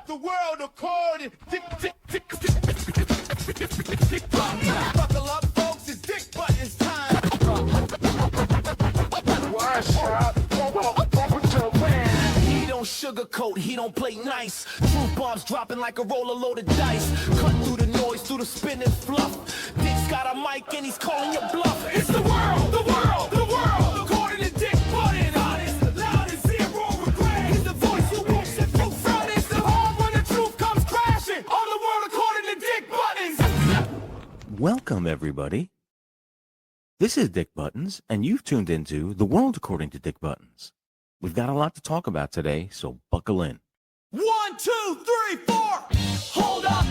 The world according. Buckle up, folks. It's Dick Buttons time. He don't sugarcoat. He don't play nice. Truth bombs dropping like a roller loaded dice. Cut through the noise, through the spinning fluff. Dick's got a mic and he's calling your bluff. It's the world, the world, the world. According to Dick Buttons. Honest, loud and zero regret. He's the voice who won't sit through front. It's the home when the truth comes crashing. On the world according to Dick Buttons. Welcome, everybody. This is Dick Buttons, and you've tuned into The World According to Dick Buttons. We've got a lot to talk about today, so buckle in. 1, 2, 3, 4. Hold up.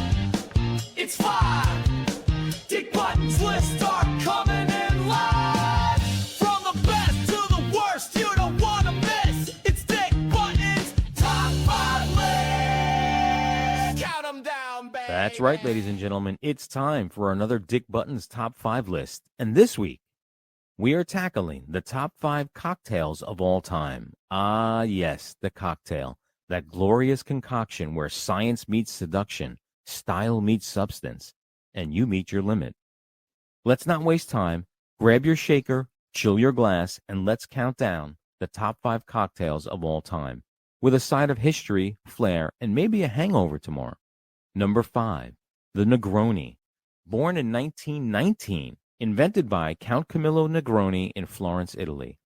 It's 5. Dick Buttons list start coming in live. From the best to the worst, you don't want to miss. It's Dick Buttons Top 5 list. Count them down, baby. That's right, ladies and gentlemen. It's time for another Dick Buttons Top 5 list. And this week, we are tackling the top 5 cocktails of all time. Ah, yes, the cocktail. That glorious concoction where science meets seduction, style meets substance, and you meet your limit. Let's not waste time. Grab your shaker, chill your glass, and let's count down the top 5 cocktails of all time, with a side of history, flair, and maybe a hangover tomorrow. Number 5, the Negroni. Born in 1919, invented by Count Camillo Negroni in Florence, Italy.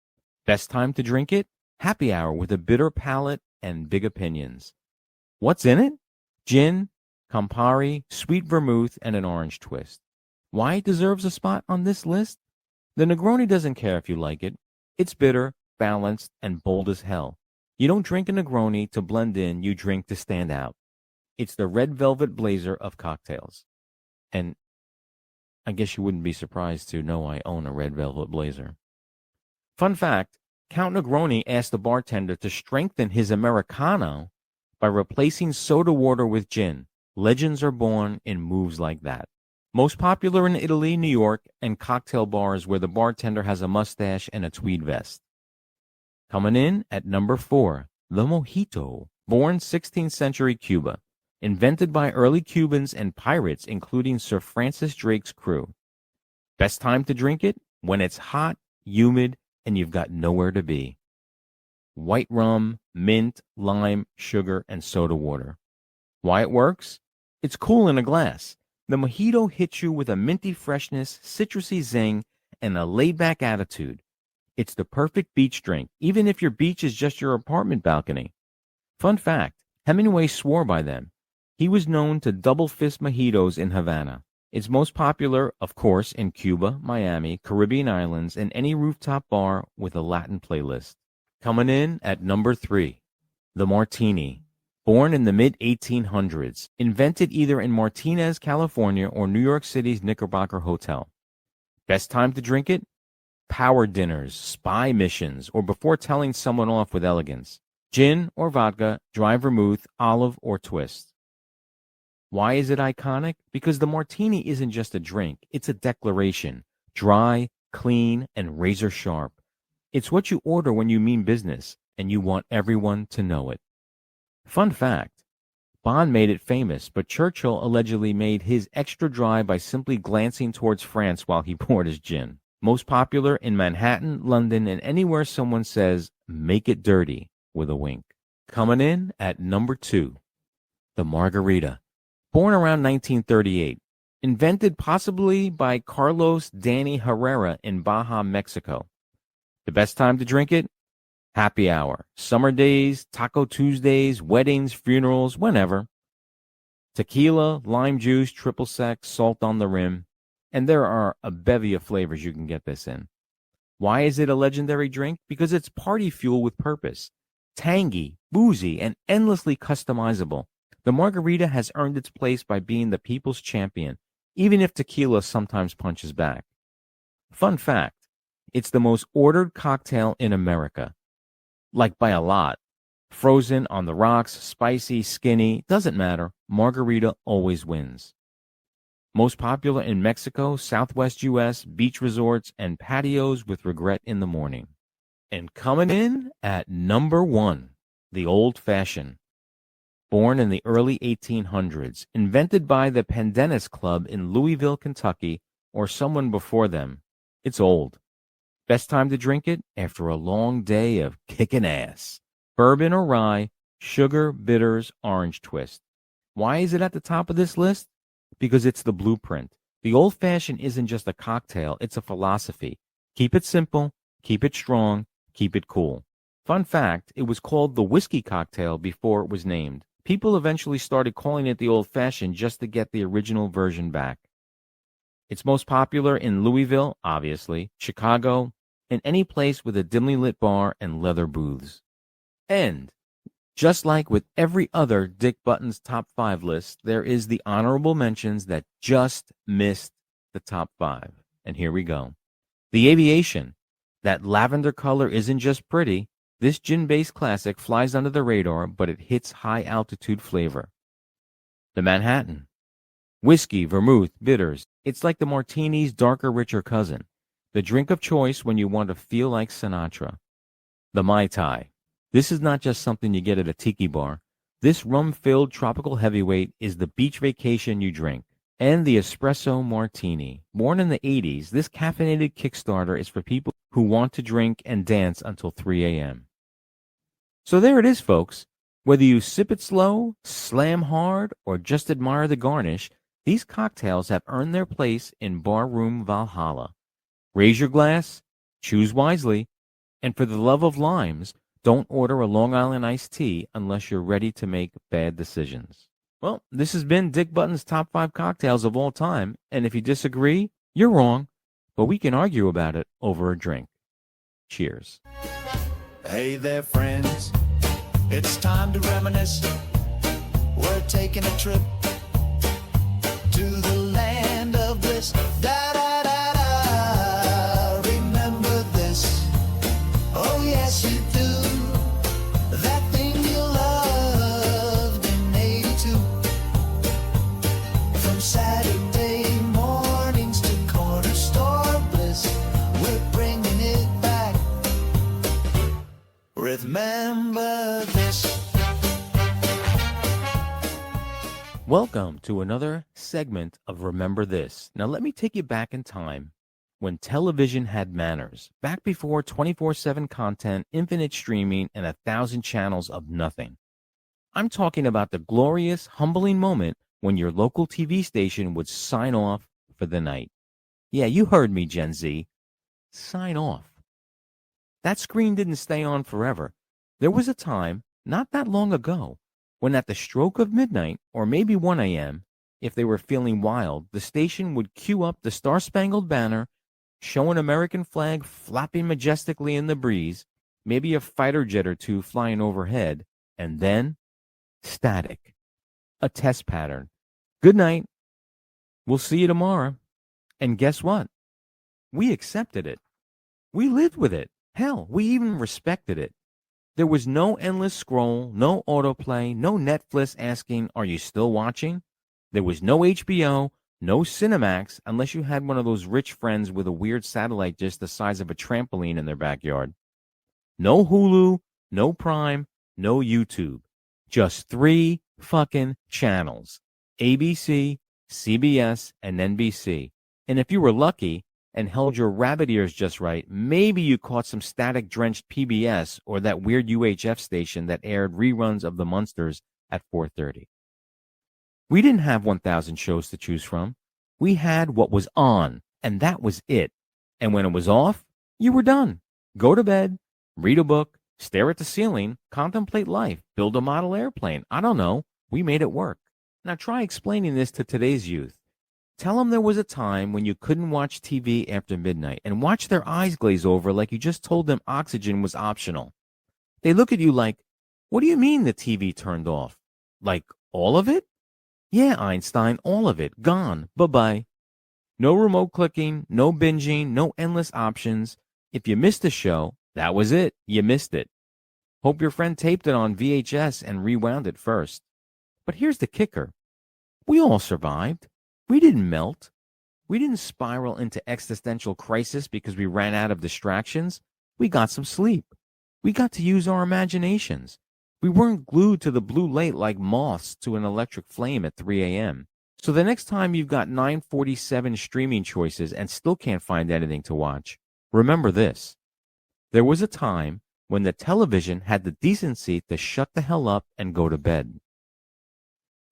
Best time to drink it? Happy hour with a bitter palate and big opinions. What's in it? Gin, Campari, sweet vermouth, and an orange twist. Why it deserves a spot on this list? The Negroni doesn't care if you like it. It's bitter, balanced, and bold as hell. You don't drink a Negroni to blend in, you drink to stand out. It's the red velvet blazer of cocktails. And I guess you wouldn't be surprised to know I own a red velvet blazer. Fun fact, Count Negroni asked the bartender to strengthen his Americano by replacing soda water with gin. Legends are born in moves like that. Most popular in Italy, New York, and cocktail bars where the bartender has a mustache and a tweed vest. Coming in at number 4, the Mojito. Born 16th century Cuba. Invented by early Cubans and pirates, including Sir Francis Drake's crew. Best time to drink it? When it's hot, humid, and you've got nowhere to be. White rum, mint, lime, sugar, and soda water. Why it works? It's cool in a glass. The Mojito hits you with a minty freshness, citrusy zing, and a laid-back attitude. It's the perfect beach drink, even if your beach is just your apartment balcony. Fun fact, Hemingway swore by them. He was known to double fist mojitos in Havana. It's most popular, of course, in Cuba, Miami, Caribbean islands, and any rooftop bar with a Latin playlist. Coming in at number 3, the Martini. Born in the mid-1800s, invented either in Martinez, California, or New York City's Knickerbocker Hotel. Best time to drink it? Power dinners, spy missions, or before telling someone off with elegance. Gin or vodka, dry vermouth, olive, or twist. Why is it iconic? Because the Martini isn't just a drink, it's a declaration. Dry, clean, and razor sharp. It's what you order when you mean business, and you want everyone to know it. Fun fact, Bond made it famous, but Churchill allegedly made his extra dry by simply glancing towards France while he poured his gin. Most popular in Manhattan, London, and anywhere someone says, make it dirty, with a wink. Coming in at number 2, the Margarita. Born around 1938, invented possibly by Carlos Danny Herrera in Baja, Mexico. The best time to drink it? Happy hour, summer days, Taco Tuesdays, weddings, funerals, whenever. Tequila, lime juice, triple sec, salt on the rim, and there are a bevy of flavors you can get this in. Why is it a legendary drink? Because it's party fuel with purpose. Tangy, boozy, and endlessly customizable. The margarita has earned its place by being the people's champion, even if tequila sometimes punches back. Fun fact, it's the most ordered cocktail in America. Like by a lot. Frozen, on the rocks, spicy, skinny, doesn't matter. Margarita always wins. Most popular in Mexico, Southwest U.S., beach resorts, and patios with regret in the morning. And coming in at number 1, the Old Fashioned. born in the early 1800s, invented by the Pendennis Club in Louisville, Kentucky, or someone before them. It's old. Best time to drink it after a long day of kicking ass. Bourbon or rye, sugar, bitters, orange twist. Why is it at the top of this list? Because it's the blueprint. The old-fashioned isn't just a cocktail, it's a philosophy. Keep it simple, keep it strong, keep it cool. Fun fact, it was called the whiskey cocktail before it was named. People eventually started calling it the old-fashioned just to get the original version back. It's most popular in Louisville, obviously, Chicago, and any place with a dimly lit bar and leather booths. And, just like with every other Dick Button's top 5 list, there is the honorable mentions that just missed the top 5. And here we go. The Aviation. That lavender color isn't just pretty. This gin-based classic flies under the radar, but it hits high-altitude flavor. The Manhattan. Whiskey, vermouth, bitters. It's like the martini's darker, richer cousin. The drink of choice when you want to feel like Sinatra. The Mai Tai. This is not just something you get at a tiki bar. This rum-filled tropical heavyweight is the beach vacation you drink. And the Espresso Martini. Born in the 80s, this caffeinated Kickstarter is for people who want to drink and dance until 3 a.m. So there it is, folks. Whether you sip it slow, slam hard, or just admire the garnish, these cocktails have earned their place in barroom Valhalla. Raise your glass, choose wisely, and for the love of limes, don't order a Long Island iced tea unless you're ready to make bad decisions. Well, this has been Dick Button's top 5 cocktails of all time, and if you disagree, you're wrong, but we can argue about it over a drink. Cheers. Hey there, friends. It's time to reminisce. We're taking a trip to the land of bliss. Da da da da. Remember this? Oh yes, you do. That thing you loved in '82. From Saturday mornings to corner store bliss, we're bringing it back. Remember this. Welcome to another segment of Remember This. Now let me take you back in time when television had manners, back before 24/7 content, infinite streaming, and 1,000 channels of nothing. I'm talking about the glorious, humbling moment when your local TV station would sign off for the night. Yeah, you heard me, Gen Z. Sign off. That screen didn't stay on forever. There was a time, not that long ago, when at the stroke of midnight, or maybe 1 a.m., if they were feeling wild, the station would cue up the Star-Spangled Banner, show an American flag flapping majestically in the breeze, maybe a fighter jet or two flying overhead, and then static. A test pattern. Good night. We'll see you tomorrow. And guess what? We accepted it. We lived with it. Hell, we even respected it. There was no endless scroll, no autoplay, no Netflix asking, "Are you still watching?" There was no HBO, no Cinemax, unless you had one of those rich friends with a weird satellite dish the size of a trampoline in their backyard. No Hulu, no Prime, no YouTube. Just 3 fucking channels. ABC, CBS, and NBC. And if you were lucky and held your rabbit ears just right, maybe you caught some static-drenched PBS or that weird UHF station that aired reruns of the Munsters at 4:30. We didn't have 1,000 shows to choose from. We had what was on, and that was it. And when it was off, you were done. Go to bed, read a book, stare at the ceiling, contemplate life, build a model airplane. I don't know. We made it work. Now try explaining this to today's youth. Tell them there was a time when you couldn't watch TV after midnight and watch their eyes glaze over like you just told them oxygen was optional. They look at you like, "What do you mean the TV turned off? Like all of it?" "Yeah, Einstein, all of it. Gone. Bye-bye." No remote clicking, no binging, no endless options. If you missed a show, that was it. You missed it. Hope your friend taped it on VHS and rewound it first. But here's the kicker. We all survived. We didn't melt. We didn't spiral into existential crisis because we ran out of distractions. We got some sleep. We got to use our imaginations. We weren't glued to the blue light like moths to an electric flame at 3 a.m. So the next time you've got 947 streaming choices and still can't find anything to watch, remember this. There was a time when the television had the decency to shut the hell up and go to bed.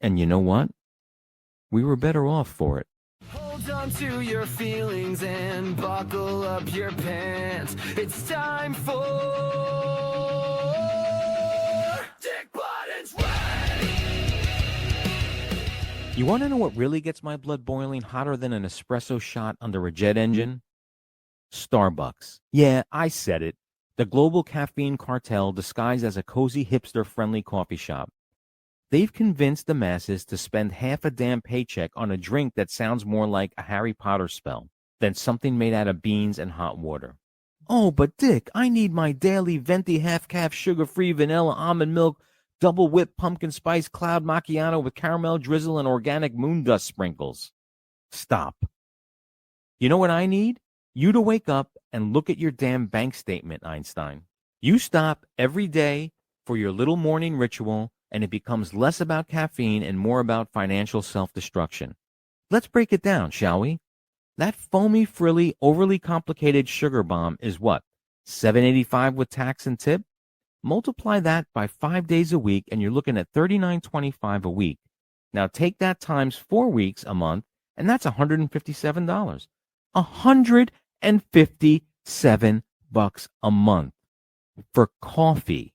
And you know what? We were better off for it. Hold on to your feelings and buckle up your pants. It's time for Dick Buttons Ready. You want to know what really gets my blood boiling hotter than an espresso shot under a jet engine? Starbucks. Yeah, I said it. The global caffeine cartel disguised as a cozy hipster-friendly coffee shop. They've convinced the masses to spend half a damn paycheck on a drink that sounds more like a Harry Potter spell than something made out of beans and hot water. Oh, but Dick, I need my daily venti half-calf sugar-free vanilla almond milk double whip pumpkin spice cloud macchiato with caramel drizzle and organic moon dust sprinkles. Stop. You know what I need? You to wake up and look at your damn bank statement, Einstein. You stop every day for your little morning ritual, and it becomes less about caffeine and more about financial self-destruction. Let's break it down, shall we? That foamy, frilly, overly complicated sugar bomb is what? $7.85 with tax and tip? Multiply that by 5 days a week, and you're looking at $39.25 a week. Now take that times 4 weeks a month, and that's $157. $157 a month for coffee.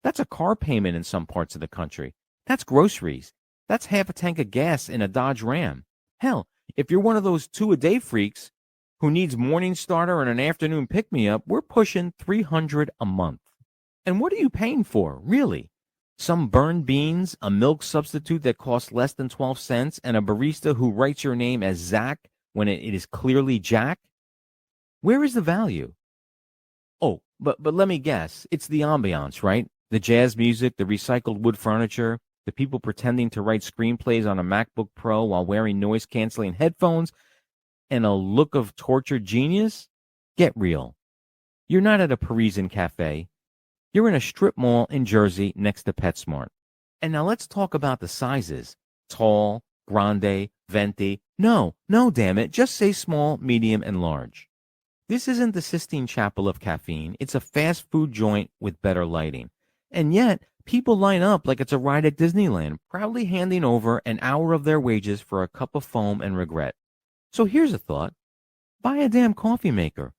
That's a car payment in some parts of the country. That's groceries. That's half a tank of gas in a Dodge Ram. Hell, if you're one of those two-a-day freaks who needs morning starter and an afternoon pick-me-up, we're pushing $300 a month. And what are you paying for, really? Some burned beans, a milk substitute that costs less than 12 cents, and a barista who writes your name as Zach when it is clearly Jack? Where is the value? Oh, but let me guess. It's the ambiance, right? The jazz music, the recycled wood furniture, the people pretending to write screenplays on a MacBook Pro while wearing noise-canceling headphones, and a look of tortured genius? Get real. You're not at a Parisian cafe. You're in a strip mall in Jersey next to PetSmart. And now let's talk about the sizes. Tall, grande, venti. No, damn it. Just say small, medium, and large. This isn't the Sistine Chapel of caffeine. It's a fast food joint with better lighting. And yet, people line up like it's a ride at Disneyland, proudly handing over an hour of their wages for a cup of foam and regret. So here's a thought. Buy a damn coffee maker.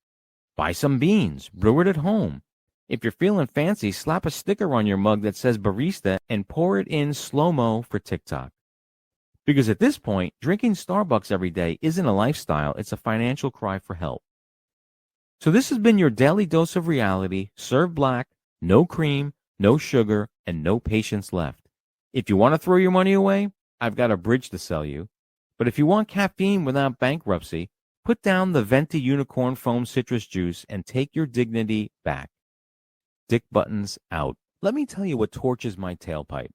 Buy some beans. Brew it at home. If you're feeling fancy, slap a sticker on your mug that says barista and pour it in slow-mo for TikTok. Because at this point, drinking Starbucks every day isn't a lifestyle, it's a financial cry for help. So this has been your daily dose of reality, served black, no cream, no sugar, and no patience left. If you want to throw your money away, I've got a bridge to sell you. But if you want caffeine without bankruptcy, put down the Venti Unicorn Foam Citrus Juice and take your dignity back. Dick Buttons out. Let me tell you what torches my tailpipe.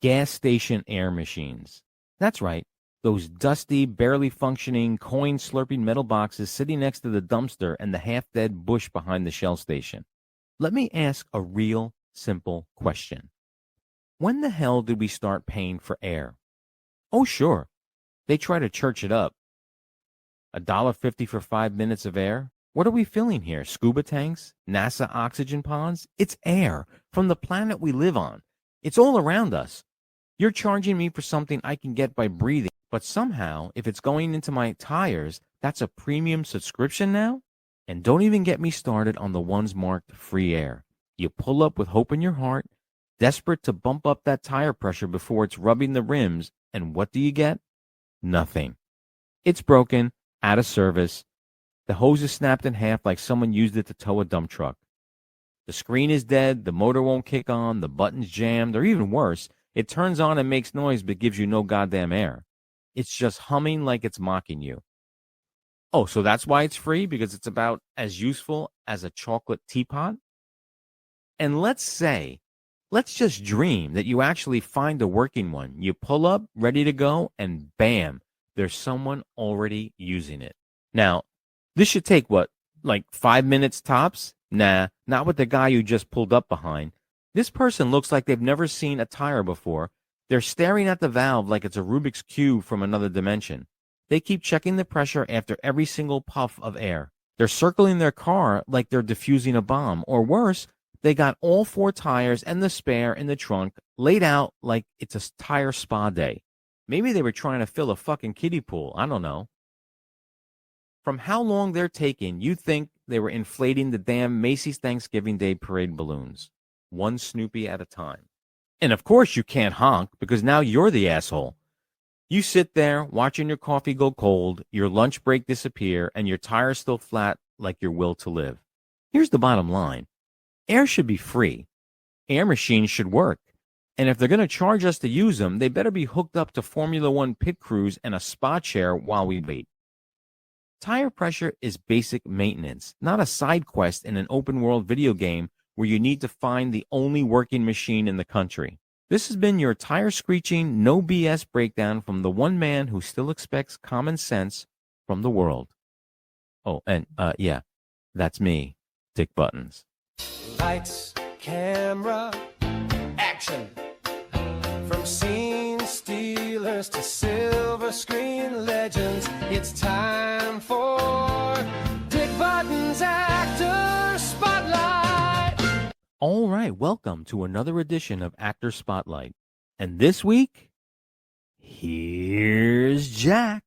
Gas station air machines. That's right. Those dusty, barely functioning, coin-slurping metal boxes sitting next to the dumpster and the half-dead bush behind the Shell station. Let me ask a real, simple question. When the hell did we start paying for air? Oh, sure. They try to church it up. $1.50 for 5 minutes of air? What are we filling here? Scuba tanks? NASA oxygen ponds? It's air from the planet we live on. It's all around us. You're charging me for something I can get by breathing, but somehow, if it's going into my tires, that's a premium subscription now? And don't even get me started on the ones marked free air. You pull up with hope in your heart, desperate to bump up that tire pressure before it's rubbing the rims, and what do you get? Nothing. It's broken, out of service. The hose is snapped in half like someone used it to tow a dump truck. The screen is dead, the motor won't kick on, the button's jammed, or even worse, it turns on and makes noise but gives you no goddamn air. It's just humming like it's mocking you. Oh, so that's why it's free? Because it's about as useful as a chocolate teapot? And let's just dream that you actually find a working one. You pull up, ready to go, and bam, there's someone already using it. Now, this should take, 5 minutes tops? Nah, not with the guy you just pulled up behind. This person looks like they've never seen a tire before. They're staring at the valve like it's a Rubik's Cube from another dimension. They keep checking the pressure after every single puff of air. They're circling their car like they're defusing a bomb. Or worse, they got all 4 tires and the spare in the trunk laid out like it's a tire spa day. Maybe they were trying to fill a fucking kiddie pool. I don't know. From how long they're taking, you'd think they were inflating the damn Macy's Thanksgiving Day parade balloons, one Snoopy at a time. And of course you can't honk because now you're the asshole. You sit there watching your coffee go cold, your lunch break disappear, and your tires still flat like your will to live. Here's the bottom line. Air should be free. Air machines should work. And if they're going to charge us to use them, they better be hooked up to Formula One pit crews and a spa chair while we wait. Tire pressure is basic maintenance, not a side quest in an open-world video game where you need to find the only working machine in the country. This has been your tire-screeching, no BS breakdown from the one man who still expects common sense from the world. Oh, and, yeah, that's me, Dick Buttons. Lights, camera, action. From scene stealers to silver screen legends, it's time for Dick Buttons Actor Spotlight. All right, welcome to another edition of Actor Spotlight. And this week, here's Jack.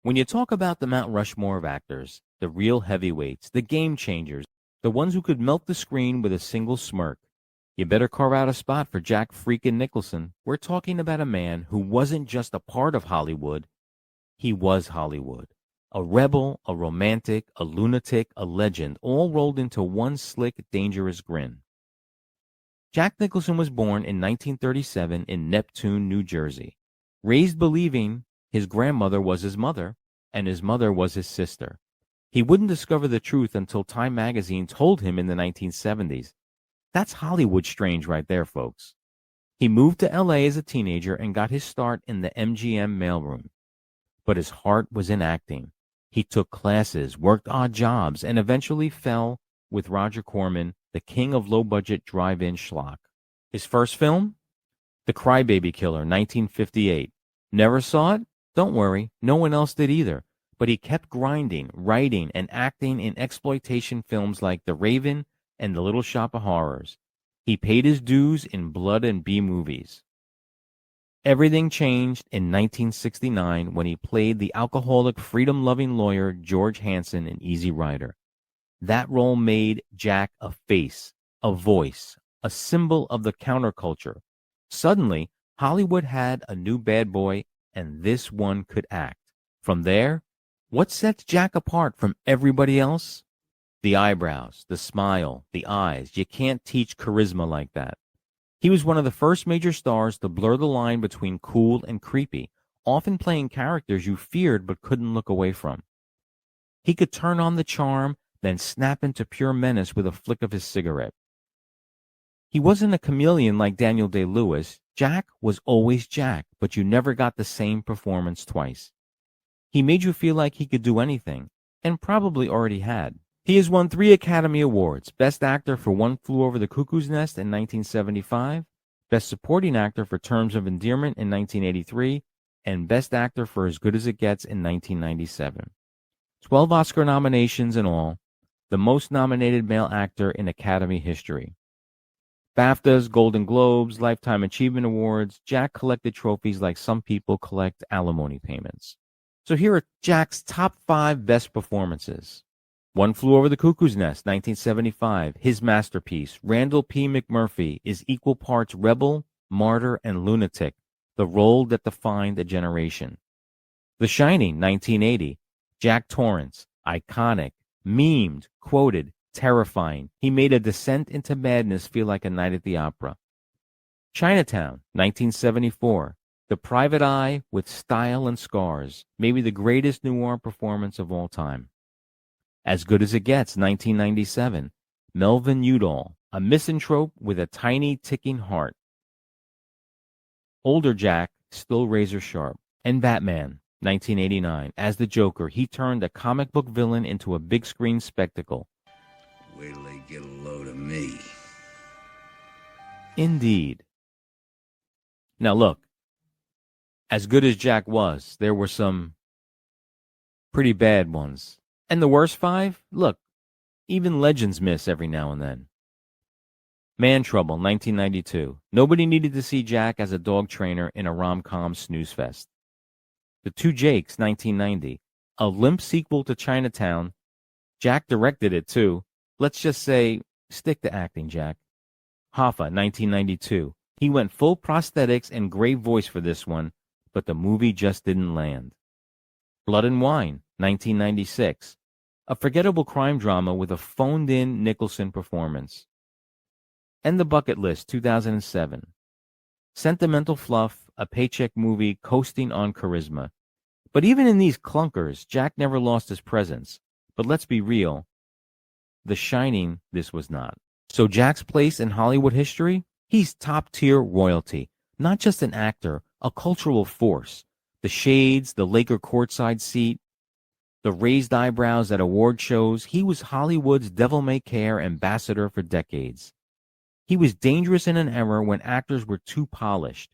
When you talk about the Mount Rushmore of actors, the real heavyweights, the game changers, the ones who could melt the screen with a single smirk, you better carve out a spot for Jack freaking Nicholson. We're talking about a man who wasn't just a part of Hollywood. He was Hollywood. A rebel, a romantic, a lunatic, a legend, all rolled into one slick, dangerous grin. Jack Nicholson was born in 1937 in Neptune, New Jersey, raised believing his grandmother was his mother and his mother was his sister. He wouldn't discover the truth until Time magazine told him in the 1970s. That's Hollywood strange right there, folks. He moved to L.A. as a teenager and got his start in the MGM mailroom. But his heart was in acting. He took classes, worked odd jobs, and eventually fell with Roger Corman, the king of low-budget drive-in schlock. His first film? The Crybaby Killer, 1958. Never saw it? Don't worry, no one else did either. But he kept grinding, writing, and acting in exploitation films like The Raven and The Little Shop of Horrors. He paid his dues in blood and B movies. Everything changed in 1969 when he played the alcoholic, freedom-loving lawyer George Hanson in Easy Rider. That role made Jack a face, a voice, a symbol of the counterculture. Suddenly, Hollywood had a new bad boy, and this one could act. From there, what sets Jack apart from everybody else? The eyebrows, the smile, the eyes. You can't teach charisma like that. He was one of the first major stars to blur the line between cool and creepy, often playing characters you feared but couldn't look away from. He could turn on the charm, then snap into pure menace with a flick of his cigarette. He wasn't a chameleon like Daniel Day-Lewis. Jack was always Jack, but you never got the same performance twice. He made you feel like he could do anything, and probably already had. He has won 3 Academy Awards, Best Actor for One Flew Over the Cuckoo's Nest in 1975, Best Supporting Actor for Terms of Endearment in 1983, and Best Actor for As Good as It Gets in 1997. 12 Oscar nominations in all, the most nominated male actor in Academy history. BAFTAs, Golden Globes, Lifetime Achievement Awards. Jack collected trophies like some people collect alimony payments. So here are Jack's top 5 best performances. One Flew Over the Cuckoo's Nest, 1975, his masterpiece. Randall P. McMurphy is equal parts rebel, martyr, and lunatic, the role that defined a generation. The Shining, 1980, Jack Torrance, iconic, memed, quoted, terrifying. He made a descent into madness feel like a night at the opera. Chinatown, 1974, the private eye with style and scars, maybe the greatest noir performance of all time. As Good as It Gets, 1997, Melvin Udall, a misanthrope with a tiny ticking heart. Older Jack, still razor sharp. And Batman, 1989, as the Joker, he turned a comic book villain into a big screen spectacle. Wait till they get a load of me. Indeed. Now look, as good as Jack was, there were some pretty bad ones. And the worst five? Look, even legends miss every now and then. Man Trouble, 1992. Nobody needed to see Jack as a dog trainer in a rom-com snooze fest. The Two Jakes, 1990. A limp sequel to Chinatown. Jack directed it too. Let's just say, stick to acting, Jack. Hoffa, 1992. He went full prosthetics and great voice for this one, but the movie just didn't land. Blood and Wine, 1996. A forgettable crime drama with a phoned-in Nicholson performance. And The Bucket List, 2007. Sentimental fluff, a paycheck movie coasting on charisma. But even in these clunkers, Jack never lost his presence. But let's be real, The Shining, this was not. So Jack's place in Hollywood history? He's top-tier royalty. Not just an actor, a cultural force. The shades, the Laker courtside seat, the raised eyebrows at award shows. He was Hollywood's devil-may-care ambassador for decades. He was dangerous in an era when actors were too polished.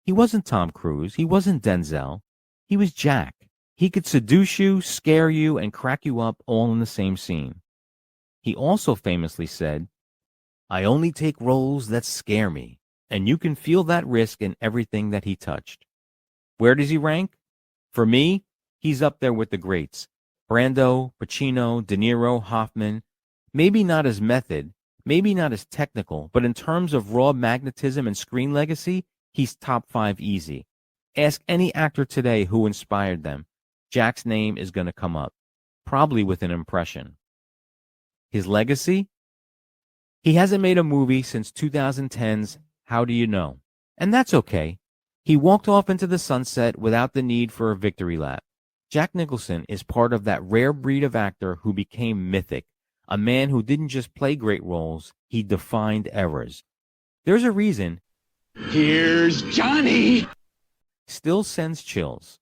He wasn't Tom Cruise. He wasn't Denzel. He was Jack. He could seduce you, scare you, and crack you up all in the same scene. He also famously said, "I only take roles that scare me," and you can feel that risk in everything that he touched. Where does he rank? For me, he's up there with the greats. Brando, Pacino, De Niro, Hoffman. Maybe not as method, maybe not as technical, but in terms of raw magnetism and screen legacy, he's top 5 easy. Ask any actor today who inspired them. Jack's name is going to come up, probably with an impression. His legacy? He hasn't made a movie since 2010's How Do You Know? And that's okay. He walked off into the sunset without the need for a victory lap. Jack Nicholson is part of that rare breed of actor who became mythic, a man who didn't just play great roles, he defined eras. There's a reason Here's Johnny still sends chills.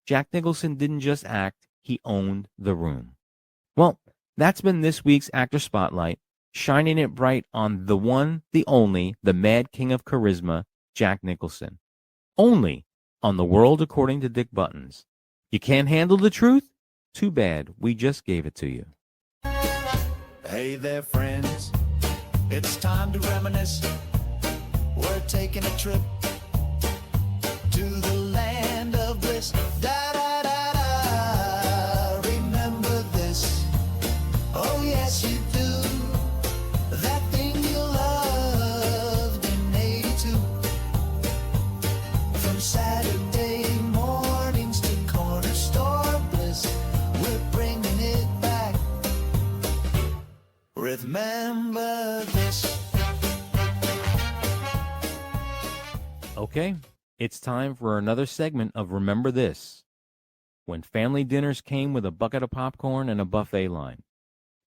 Jack Nicholson didn't just act, he owned the room. Well, that's been this week's Actor Spotlight, shining it bright on the one, the only, the mad king of charisma, Jack Nicholson. Only on The World According to Dick Buttons. You can't handle the truth? Too bad, we just gave it to you. Hey there, friends. It's time to reminisce. We're taking a trip to the land of bliss. Da da da da. Remember this. Oh yes, you do. That thing you loved in '82. From Saturday mornings to corner store bliss, we're bringing it back. Remember this. Okay, it's time for another segment of Remember This, when family dinners came with a bucket of popcorn and a buffet line.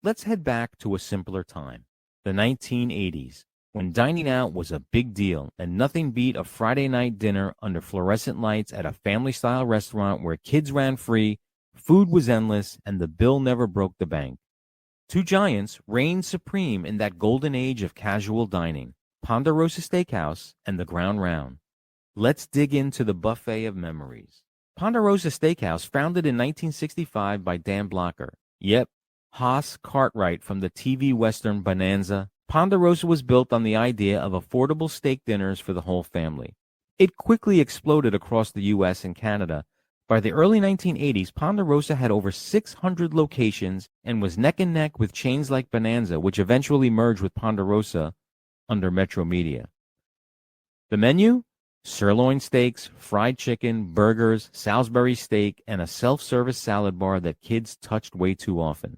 Let's head back to a simpler time, the 1980s, when dining out was a big deal and nothing beat a Friday night dinner under fluorescent lights at a family-style restaurant where kids ran free, food was endless, and the bill never broke the bank. Two giants reigned supreme in that golden age of casual dining, Ponderosa Steakhouse and the Ground Round. Let's dig into the buffet of memories. Ponderosa Steakhouse, founded in 1965 by Dan Blocker. Yep, Haas Cartwright from the TV Western Bonanza. Ponderosa was built on the idea of affordable steak dinners for the whole family. It quickly exploded across the U.S. and Canada. By the early 1980s, Ponderosa had over 600 locations and was neck and neck with chains like Bonanza, which eventually merged with Ponderosa under Metro Media. The menu? Sirloin steaks, fried chicken, burgers, Salisbury steak, and a self-service salad bar that kids touched way too often.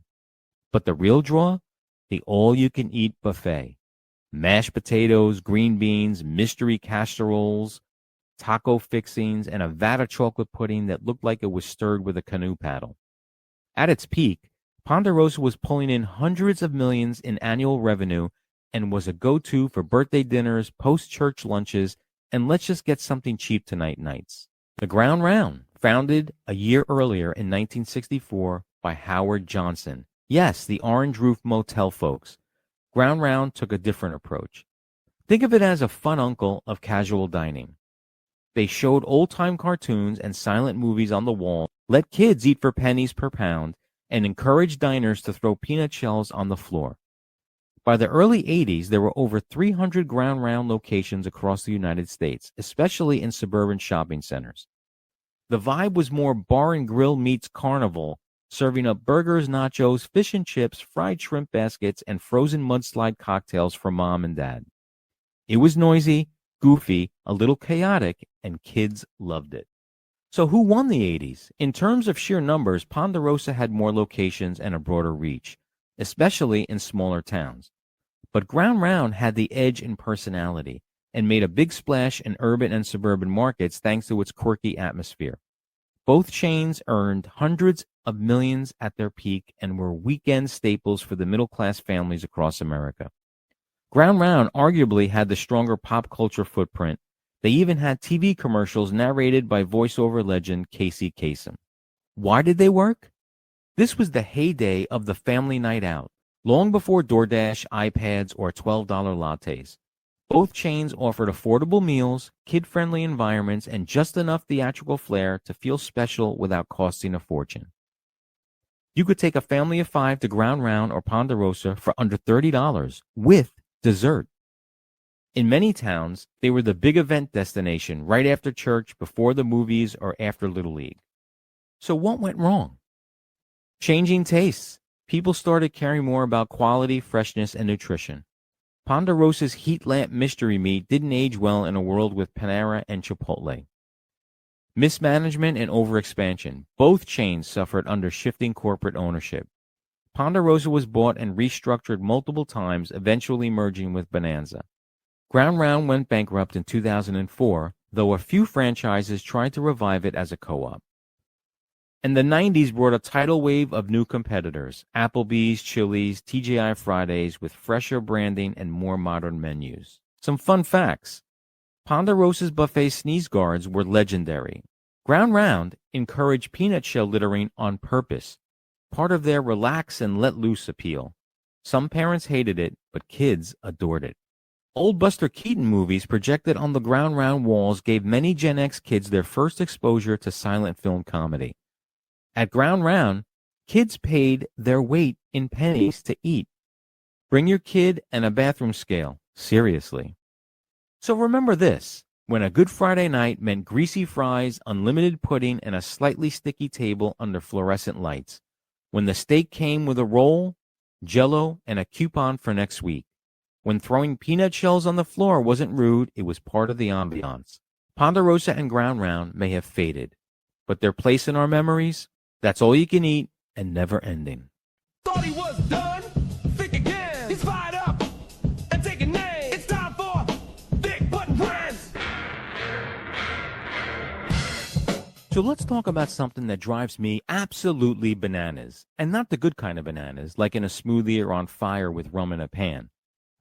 But the real draw? The all-you-can-eat buffet. Mashed potatoes, green beans, mystery casseroles, taco fixings, and a vat of chocolate pudding that looked like it was stirred with a canoe paddle. At its peak, Ponderosa was pulling in hundreds of millions in annual revenue and was a go-to for birthday dinners, post-church lunches, and let's just get something cheap tonight nights. The Ground Round, founded a year earlier in 1964 by Howard Johnson. Yes, the Orange Roof Motel folks. Ground Round took a different approach. Think of it as a fun uncle of casual dining. They showed old-time cartoons and silent movies on the wall, let kids eat for pennies per pound, and encouraged diners to throw peanut shells on the floor. By the early 80s, there were over 300 Ground Round locations across the United States, especially in suburban shopping centers. The vibe was more bar and grill meets carnival, serving up burgers, nachos, fish and chips, fried shrimp baskets, and frozen mudslide cocktails for mom and dad. It was noisy, goofy, a little chaotic, and kids loved it. So who won the 80s? In terms of sheer numbers, Ponderosa had more locations and a broader reach, especially in smaller towns. But Ground Round had the edge in personality and made a big splash in urban and suburban markets thanks to its quirky atmosphere. Both chains earned hundreds of millions at their peak and were weekend staples for the middle-class families across America. Ground Round arguably had the stronger pop culture footprint. They even had TV commercials narrated by voiceover legend Casey Kasem. Why did they work? This was the heyday of the family night out, long before DoorDash, iPads, or $12 lattes. Both chains offered affordable meals, kid-friendly environments, and just enough theatrical flair to feel special without costing a fortune. You could take a family of 5 to Ground Round or Ponderosa for under $30 with dessert. In many towns, they were the big event destination right after church, before the movies, or after Little League. So what went wrong? Changing tastes. People started caring more about quality, freshness, and nutrition. Ponderosa's heat lamp mystery meat didn't age well in a world with Panera and Chipotle. Mismanagement and overexpansion. Both chains suffered under shifting corporate ownership. Ponderosa was bought and restructured multiple times, eventually merging with Bonanza. Ground Round went bankrupt in 2004, though a few franchises tried to revive it as a co-op. And the 90s brought a tidal wave of new competitors, Applebee's, Chili's, TGI Fridays, with fresher branding and more modern menus. Some fun facts. Ponderosa's buffet sneeze guards were legendary. Ground Round encouraged peanut shell littering on purpose, part of their relax and let loose appeal. Some parents hated it, but kids adored it. Old Buster Keaton movies projected on the Ground Round walls gave many Gen X kids their first exposure to silent film comedy. At Ground Round, kids paid their weight in pennies to eat. Bring your kid and a bathroom scale. Seriously. So remember this. When a Good Friday night meant greasy fries, unlimited pudding, and a slightly sticky table under fluorescent lights. When the steak came with a roll, Jell-O, and a coupon for next week. When throwing peanut shells on the floor wasn't rude, it was part of the ambiance. Ponderosa and Ground Round may have faded, but their place in our memories, that's all you can eat and never ending. Thought he was done. Think again. He's fired up and taking names. It's time for Big Button Brands. So let's talk about something that drives me absolutely bananas, and not the good kind of bananas, like in a smoothie or on fire with rum in a pan.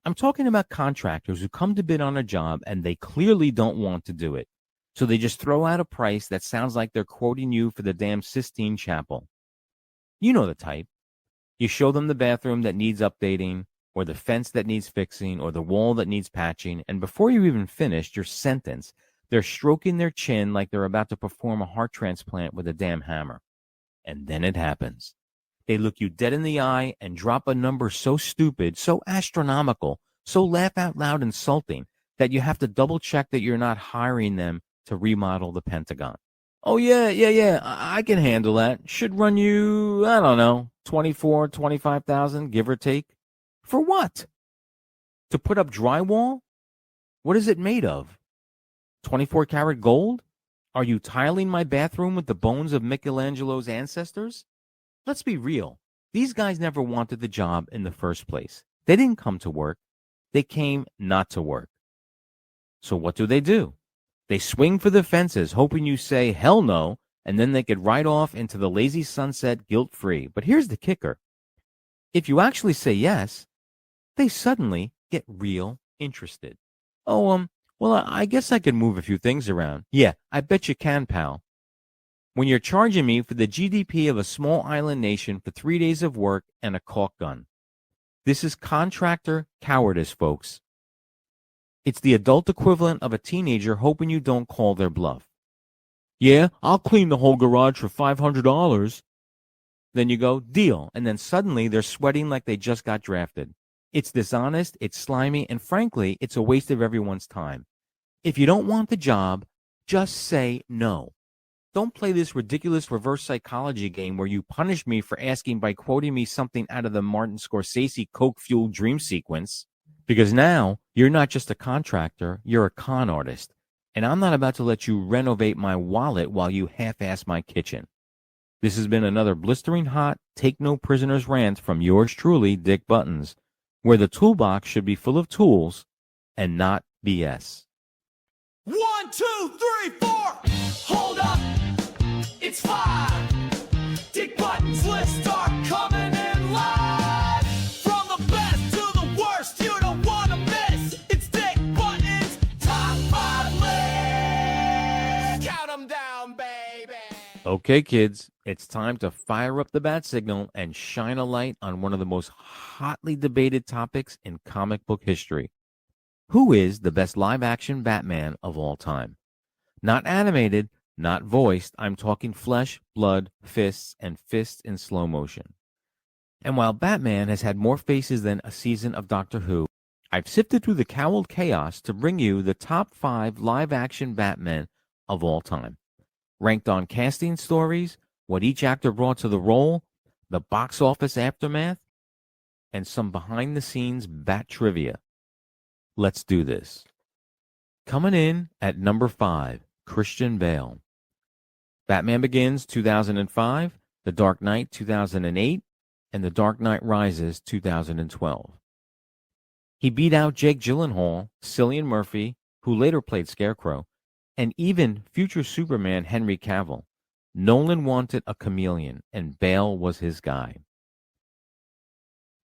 I'm talking about contractors who come to bid on a job and they clearly don't want to do it. So they just throw out a price that sounds like they're quoting you for the damn Sistine Chapel. You know the type. You show them the bathroom that needs updating, or the fence that needs fixing, or the wall that needs patching, and before you even finished your sentence, they're stroking their chin like they're about to perform a heart transplant with a damn hammer. And then it happens. They look you dead in the eye and drop a number so stupid, so astronomical, so laugh-out-loud insulting that you have to double-check that you're not hiring them to remodel the Pentagon. Oh, yeah, I can handle that. Should run you, I don't know, 24, 25,000, give or take. For what? To put up drywall? What is it made of? 24 karat gold? Are you tiling my bathroom with the bones of Michelangelo's ancestors? Let's be real. These guys never wanted the job in the first place. They didn't come to work. They came not to work. So what do? They swing for the fences, hoping you say hell no, and then they could ride off into the lazy sunset guilt-free. But here's the kicker. If you actually say yes, they suddenly get real interested. Oh, well, I guess I could move a few things around. Yeah, I bet you can, pal. When you're charging me for the GDP of a small island nation for 3 days of work and a caulk gun. This is contractor cowardice, folks. It's the adult equivalent of a teenager hoping you don't call their bluff. Yeah, I'll clean the whole garage for $500. Then you go, deal, and then suddenly they're sweating like they just got drafted. It's dishonest, it's slimy, and frankly, it's a waste of everyone's time. If you don't want the job, just say no. Don't play this ridiculous reverse psychology game where you punish me for asking by quoting me something out of the Martin Scorsese coke-fueled dream sequence. Because now, you're not just a contractor, you're a con artist. And I'm not about to let you renovate my wallet while you half-ass my kitchen. This has been another blistering hot, take no prisoners rant from yours truly, Dick Buttons, where the toolbox should be full of tools and not BS. 1, 2, 3, 4. Hold up, it's 5. Dick Buttons list are coming in live. From the best to the worst, you don't want to miss. It's Dick Buttons top 5 list. Count them down, baby. Okay, kids, it's time to fire up the bat signal and shine a light on one of the most hotly debated topics in comic book history. Who is the best live-action Batman of all time? Not animated, not voiced. I'm talking flesh, blood, fists, and fists in slow motion. And while Batman has had more faces than a season of Doctor Who, I've sifted through the cowled chaos to bring you the top 5 live-action Batmen of all time. Ranked on casting stories, what each actor brought to the role, the box office aftermath, and some behind-the-scenes Bat trivia. Let's do this. Coming in at number 5, Christian Bale. Batman Begins 2005, The Dark Knight 2008, and The Dark Knight Rises 2012. He beat out Jake Gyllenhaal, Cillian Murphy, who later played Scarecrow, and even future Superman Henry Cavill. Nolan wanted a chameleon, and Bale was his guy.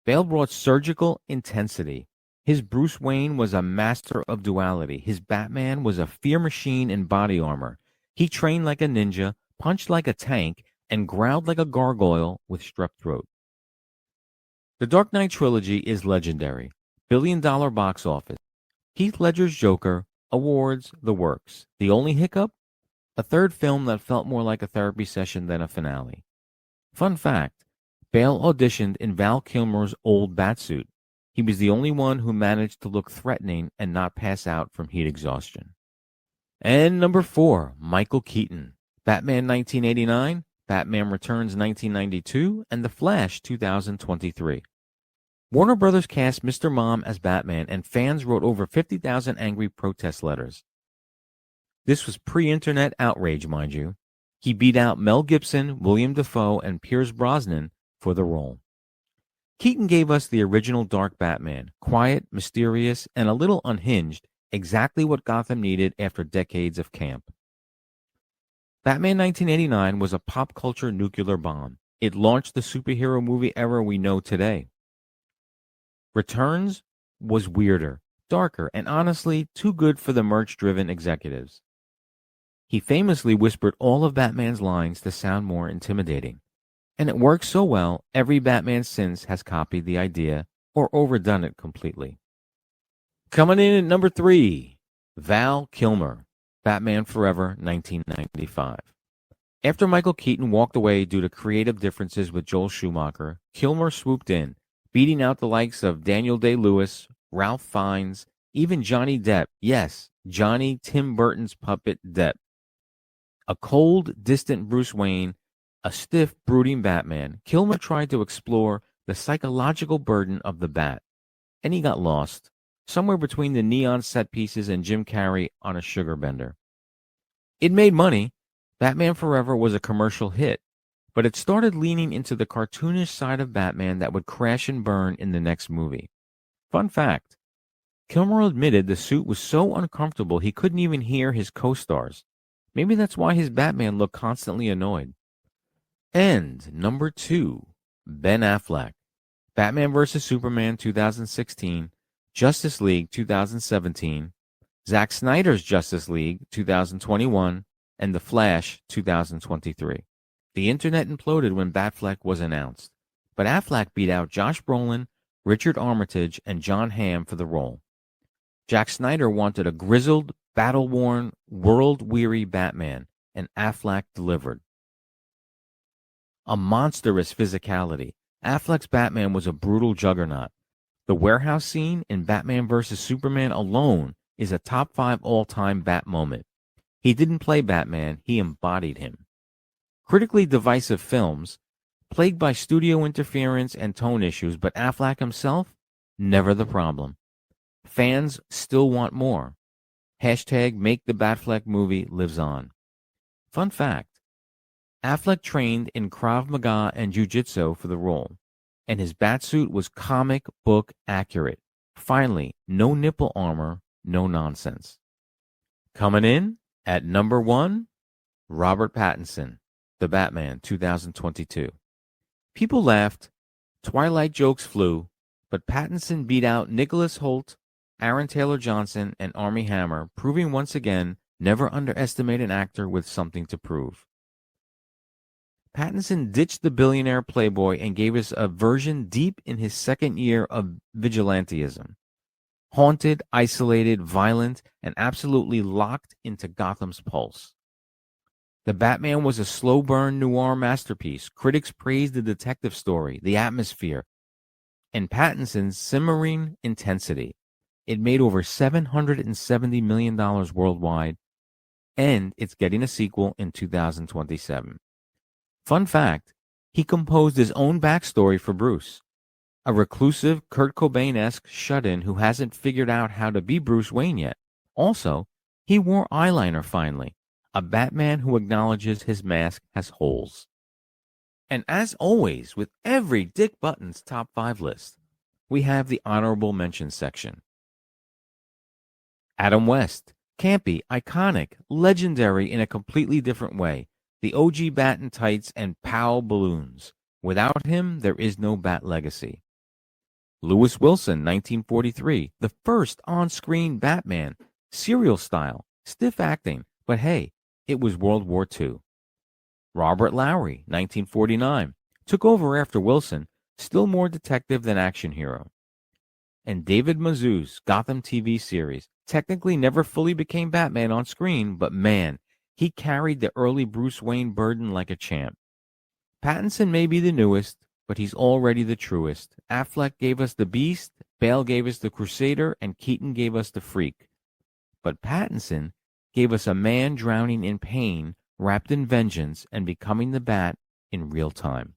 Bale brought surgical intensity. His Bruce Wayne was a master of duality. His Batman was a fear machine in body armor. He trained like a ninja, punched like a tank, and growled like a gargoyle with strep throat. The Dark Knight trilogy is legendary. Billion-dollar box office. Heath Ledger's Joker, awards, the works. The only hiccup? A third film that felt more like a therapy session than a finale. Fun fact, Bale auditioned in Val Kilmer's old Batsuit. He was the only one who managed to look threatening and not pass out from heat exhaustion. And number 4, Michael Keaton. Batman 1989, Batman Returns 1992, and The Flash 2023. Warner Brothers cast Mr. Mom as Batman, and fans wrote over 50,000 angry protest letters. This was pre-internet outrage, mind you. He beat out Mel Gibson, William Dafoe, and Pierce Brosnan for the role. Keaton gave us the original Dark Batman, quiet, mysterious, and a little unhinged, exactly what Gotham needed after decades of camp. Batman 1989 was a pop culture nuclear bomb. It launched the superhero movie era we know today. Returns was weirder, darker, and honestly too good for the merch-driven executives. He famously whispered all of Batman's lines to sound more intimidating. And it works so well, every Batman since has copied the idea or overdone it completely. Coming in at number 3, Val Kilmer, Batman Forever 1995. After Michael Keaton walked away due to creative differences with Joel Schumacher, Kilmer swooped in, beating out the likes of Daniel Day-Lewis, Ralph Fiennes, even Johnny Depp. Yes, Johnny Tim Burton's puppet Depp. A cold, distant Bruce Wayne, a stiff, brooding Batman, Kilmer tried to explore the psychological burden of the Bat, and he got lost, somewhere between the neon set pieces and Jim Carrey on a sugar bender. It made money. Batman Forever was a commercial hit, but it started leaning into the cartoonish side of Batman that would crash and burn in the next movie. Fun fact, Kilmer admitted the suit was so uncomfortable he couldn't even hear his co-stars. Maybe that's why his Batman looked constantly annoyed. And number 2, Ben Affleck. Batman vs. Superman 2016, Justice League 2017, Zack Snyder's Justice League 2021, and The Flash 2023. The internet imploded when Batfleck was announced, but Affleck beat out Josh Brolin, Richard Armitage, and John Hamm for the role. Jack Snyder wanted a grizzled, battle-worn, world-weary Batman, and Affleck delivered. A monstrous physicality, Affleck's Batman was a brutal juggernaut. The warehouse scene in Batman vs. Superman alone is a top 5 all-time Bat moment. He didn't play Batman, he embodied him. Critically divisive films, plagued by studio interference and tone issues, but Affleck himself, never the problem. Fans still want more. Hashtag Make the Batfleck movie lives on. Fun fact, Affleck trained in Krav Maga and Jiu-Jitsu for the role, and his batsuit was comic book accurate. Finally, no nipple armor, no nonsense. Coming in at number 1, Robert Pattinson, The Batman 2022. People laughed, Twilight jokes flew, but Pattinson beat out Nicholas Hoult, Aaron Taylor Johnson, and Armie Hammer, proving once again, never underestimate an actor with something to prove. Pattinson ditched the billionaire playboy and gave us a version deep in his second year of vigilantism. Haunted, isolated, violent, and absolutely locked into Gotham's pulse. The Batman was a slow-burn noir masterpiece. Critics praised the detective story, the atmosphere, and Pattinson's simmering intensity. It made over $770 million worldwide, and it's getting a sequel in 2027. Fun fact, he composed his own backstory for Bruce, a reclusive Kurt Cobain-esque shut-in who hasn't figured out how to be Bruce Wayne yet. Also, he wore eyeliner finally, a Batman who acknowledges his mask has holes. And as always, with every Dick Button's top 5 list, we have the honorable mention section. Adam West, campy, iconic, legendary in a completely different way. The OG Bat in tights and POW balloons. Without him, there is no Bat legacy. Lewis Wilson, 1943, the first on-screen Batman, serial style, stiff acting, but hey, it was World War II. Robert Lowry, 1949, took over after Wilson, still more detective than action hero. And David Mazouz, Gotham TV series, technically never fully became Batman on screen, but man, he carried the early Bruce Wayne burden like a champ. Pattinson may be the newest, but he's already the truest. Affleck gave us the Beast, Bale gave us the Crusader, and Keaton gave us the Freak. But Pattinson gave us a man drowning in pain, wrapped in vengeance, and becoming the Bat in real time.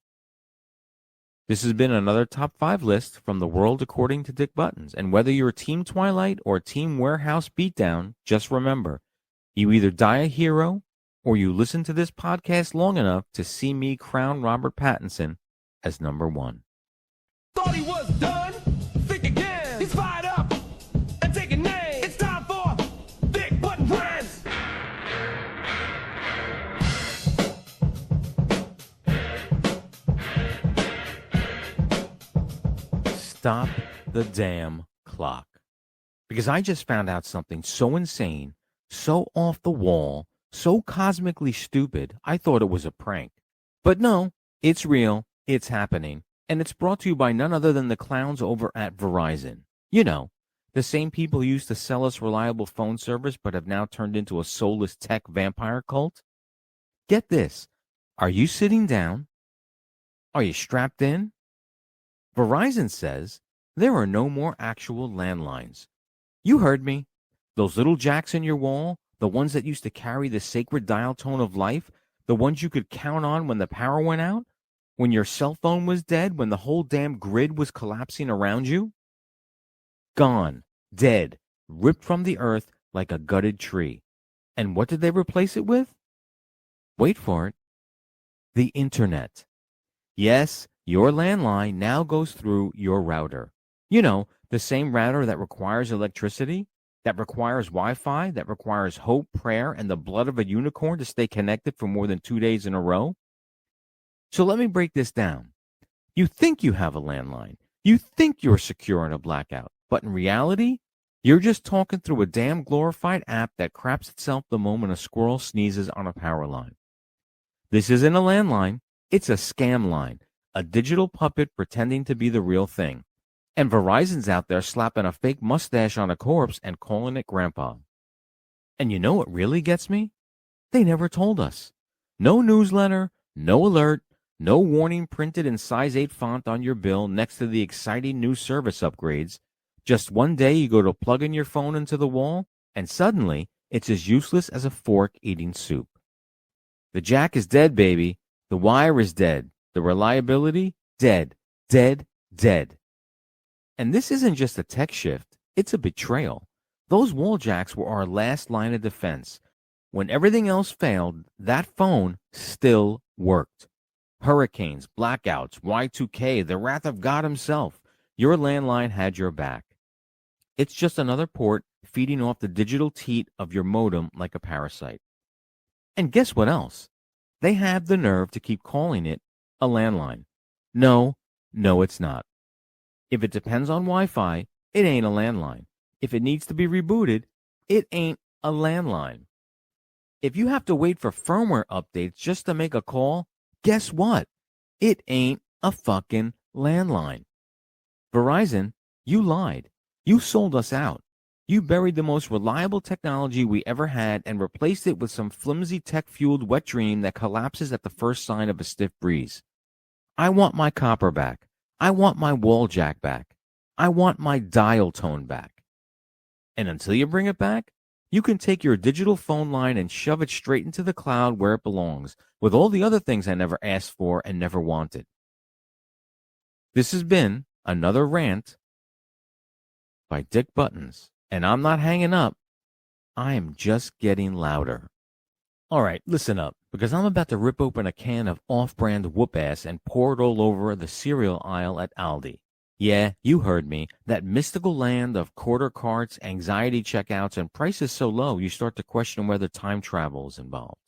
This has been another top 5 list from the world according to Dick Buttons. And whether you're Team Twilight or Team Warehouse Beatdown, just remember, you either die a hero or you listen to this podcast long enough to see me crown Robert Pattinson as number 1. Thought he was done. Think again. He's fired up and taking names. It's time for Dick Button Friends. Stop the damn clock. Because I just found out something so insane, so off the wall, so cosmically stupid, I thought it was a prank. But no, it's real, it's happening, and it's brought to you by none other than the clowns over at Verizon. You know, the same people who used to sell us reliable phone service but have now turned into a soulless tech vampire cult. Get this, are you sitting down? Are you strapped in? Verizon says there are no more actual landlines. You heard me. Those little jacks in your wall, the ones that used to carry the sacred dial tone of life, the ones you could count on when the power went out, when your cell phone was dead, when the whole damn grid was collapsing around you? Gone, dead, ripped from the earth like a gutted tree. And what did they replace it with? Wait for it. The internet. Yes, your landline now goes through your router. You know, the same router that requires electricity, that requires Wi-Fi, that requires hope, prayer, and the blood of a unicorn to stay connected for more than 2 days in a row. So let me break this down. You think you have a landline. You think you're secure in a blackout. But in reality, you're just talking through a damn glorified app that craps itself the moment a squirrel sneezes on a power line. This isn't a landline. It's a scam line. A digital puppet pretending to be the real thing. And Verizon's out there slapping a fake mustache on a corpse and calling it grandpa. And you know what really gets me? They never told us. No newsletter, no alert, no warning printed in size 8 font on your bill next to the exciting new service upgrades. Just one day you go to plug in your phone into the wall, and suddenly it's as useless as a fork eating soup. The jack is dead, baby. The wire is dead. The reliability, dead, dead, dead. And this isn't just a tech shift, it's a betrayal. Those wall jacks were our last line of defense. When everything else failed, that phone still worked. Hurricanes, blackouts, Y2K, the wrath of God himself, your landline had your back. It's just another port feeding off the digital teat of your modem like a parasite. And guess what else? They have the nerve to keep calling it a landline. No, it's not. If it depends on Wi-Fi, it ain't a landline. If it needs to be rebooted, it ain't a landline. If you have to wait for firmware updates just to make a call, guess what? It ain't a fucking landline. Verizon, you lied. You sold us out. You buried the most reliable technology we ever had and replaced it with some flimsy tech-fueled wet dream that collapses at the first sign of a stiff breeze. I want my copper back. I want my wall jack back. I want my dial tone back. And until you bring it back, you can take your digital phone line and shove it straight into the cloud where it belongs, with all the other things I never asked for and never wanted. This has been another rant by Dick Buttons, and I'm not hanging up. I am just getting louder. All right, listen up, because I'm about to rip open a can of off-brand whoop-ass and pour it all over the cereal aisle at Aldi. Yeah, you heard me. That mystical land of quarter carts, anxiety checkouts, and prices so low you start to question whether time travel is involved.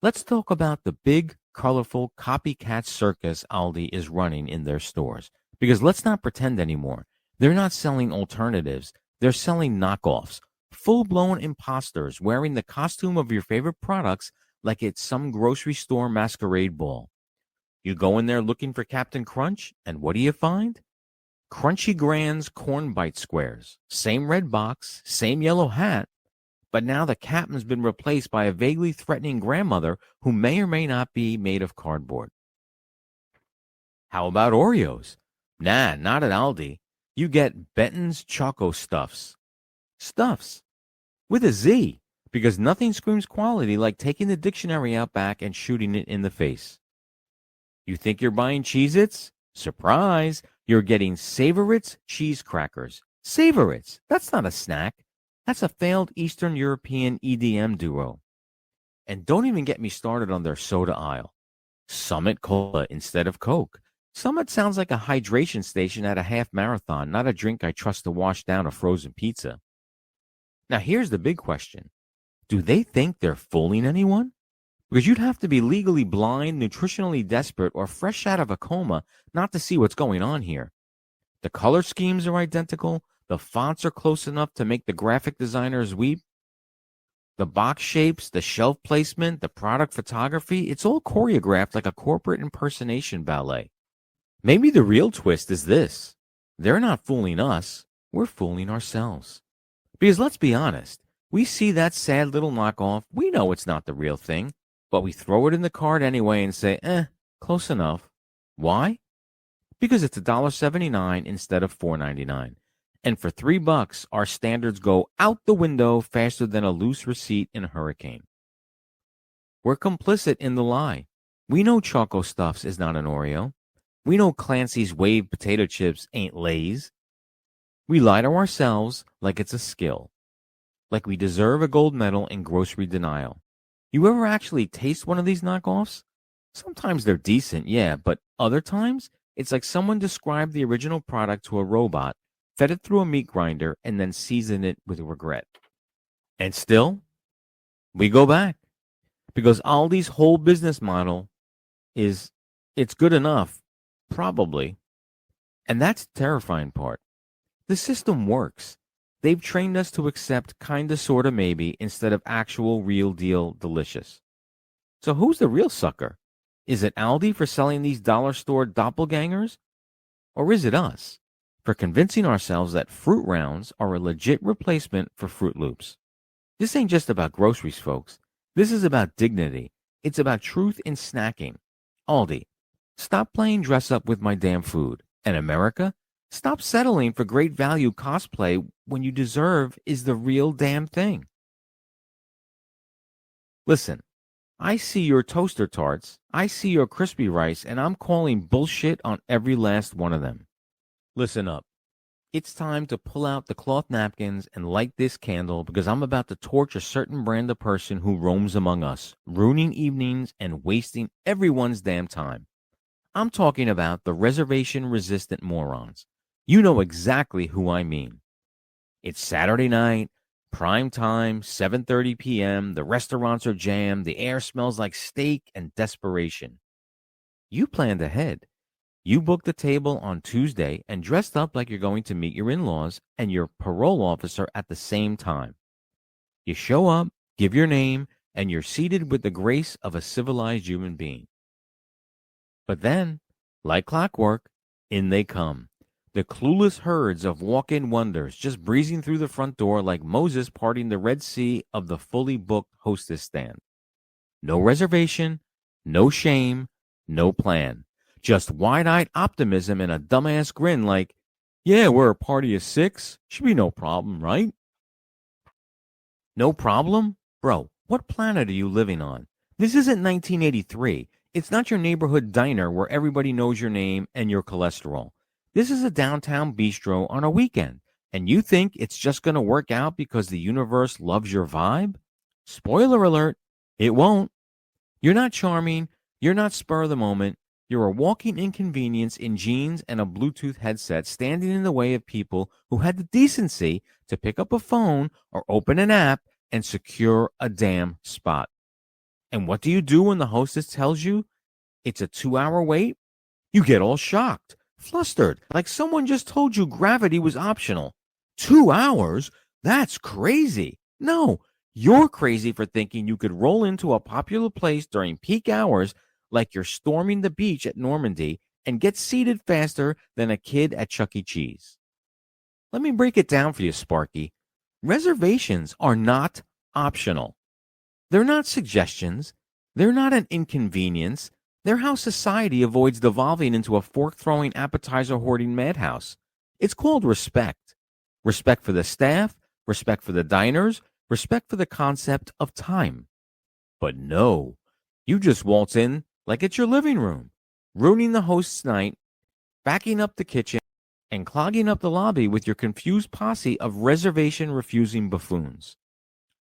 Let's talk about the big, colorful copycat circus Aldi is running in their stores. Because let's not pretend anymore. They're not selling alternatives. They're selling knockoffs. Full-blown imposters wearing the costume of your favorite products like it's some grocery store masquerade ball. You go in there looking for Captain Crunch, and what do you find? Crunchy Grand's Corn Bite Squares. Same red box, same yellow hat, but now the captain's been replaced by a vaguely threatening grandmother who may or may not be made of cardboard. How about Oreos? Nah, not at Aldi. You get Benton's Choco Stuffs. Stuffs. With a Z, because nothing screams quality like taking the dictionary out back and shooting it in the face. You think you're buying Cheez-Its? Surprise! You're getting Savor-Its cheese crackers. Savor-Its! That's not a snack. That's a failed Eastern European EDM duo. And don't even get me started on their soda aisle. Summit Cola instead of Coke. Summit sounds like a hydration station at a half marathon, not a drink I trust to wash down a frozen pizza. Now here's the big question. Do they think they're fooling anyone? Because you'd have to be legally blind, nutritionally desperate, or fresh out of a coma not to see what's going on here. The color schemes are identical. The fonts are close enough to make the graphic designers weep. The box shapes, the shelf placement, the product photography, it's all choreographed like a corporate impersonation ballet. Maybe the real twist is this. They're not fooling us. We're fooling ourselves. Because let's be honest, we see that sad little knockoff. We know it's not the real thing. But we throw it in the cart anyway and say, close enough. Why? Because it's $1.79 instead of $4.99. And for $3, our standards go out the window faster than a loose receipt in a hurricane. We're complicit in the lie. We know Choco Stuffs is not an Oreo. We know Clancy's Wave potato chips ain't Lay's. We lie to ourselves like it's a skill. Like we deserve a gold medal in grocery denial. You ever actually taste one of these knockoffs? Sometimes they're decent, yeah, but other times, it's like someone described the original product to a robot, fed it through a meat grinder, and then seasoned it with regret. And still, we go back. Because Aldi's whole business model is, it's good enough, probably. And that's the terrifying part. The system works. They've trained us to accept kinda, sorta, maybe instead of actual, real deal delicious. So who's the real sucker? Is it Aldi for selling these dollar store doppelgangers? Or is it us? for convincing ourselves that Fruit Rounds are a legit replacement for Fruit Loops. This ain't just about groceries, folks. This is about dignity. It's about truth in snacking. Aldi, stop playing dress up with my damn food. And America, stop settling for great value cosplay when you deserve is the real damn thing. Listen, I see your toaster tarts, I see your crispy rice, and I'm calling bullshit on every last one of them. Listen up. It's time to pull out the cloth napkins and light this candle because I'm about to torch a certain brand of person who roams among us, ruining evenings and wasting everyone's damn time. I'm talking about the reservation-resistant morons. You know exactly who I mean. It's Saturday night, prime time, 7:30 p.m., the restaurants are jammed, the air smells like steak and desperation. You planned ahead. You booked a table on Tuesday and dressed up like you're going to meet your in-laws and your parole officer at the same time. You show up, give your name, and you're seated with the grace of a civilized human being. But then, like clockwork, in they come. The clueless herds of walk-in wonders just breezing through the front door like Moses parting the Red Sea of the fully booked hostess stand. No reservation, no shame, no plan. Just wide-eyed optimism and a dumbass grin like, yeah, we're a party of 6. Should be no problem, right? No problem? Bro, what planet are you living on? This isn't 1983. It's not your neighborhood diner where everybody knows your name and your cholesterol. This is a downtown bistro on a weekend, and you think it's just going to work out because the universe loves your vibe? Spoiler alert, it won't. You're not charming. You're not spur of the moment. You're a walking inconvenience in jeans and a Bluetooth headset standing in the way of people who had the decency to pick up a phone or open an app and secure a damn spot. And what do you do when the hostess tells you it's a 2-hour wait? You get all shocked, flustered, like someone just told you gravity was optional. 2 hours? That's crazy. No, you're crazy for thinking you could roll into a popular place during peak hours like you're storming the beach at Normandy and get seated faster than a kid at Chuck E. Cheese. Let me break it down for you, Sparky. Reservations are not optional. They're not suggestions. They're not an inconvenience. They're how society avoids devolving into a fork-throwing, appetizer-hoarding madhouse. It's called respect. Respect for the staff, respect for the diners, respect for the concept of time. But no, you just waltz in like it's your living room, ruining the host's night, backing up the kitchen, and clogging up the lobby with your confused posse of reservation-refusing buffoons.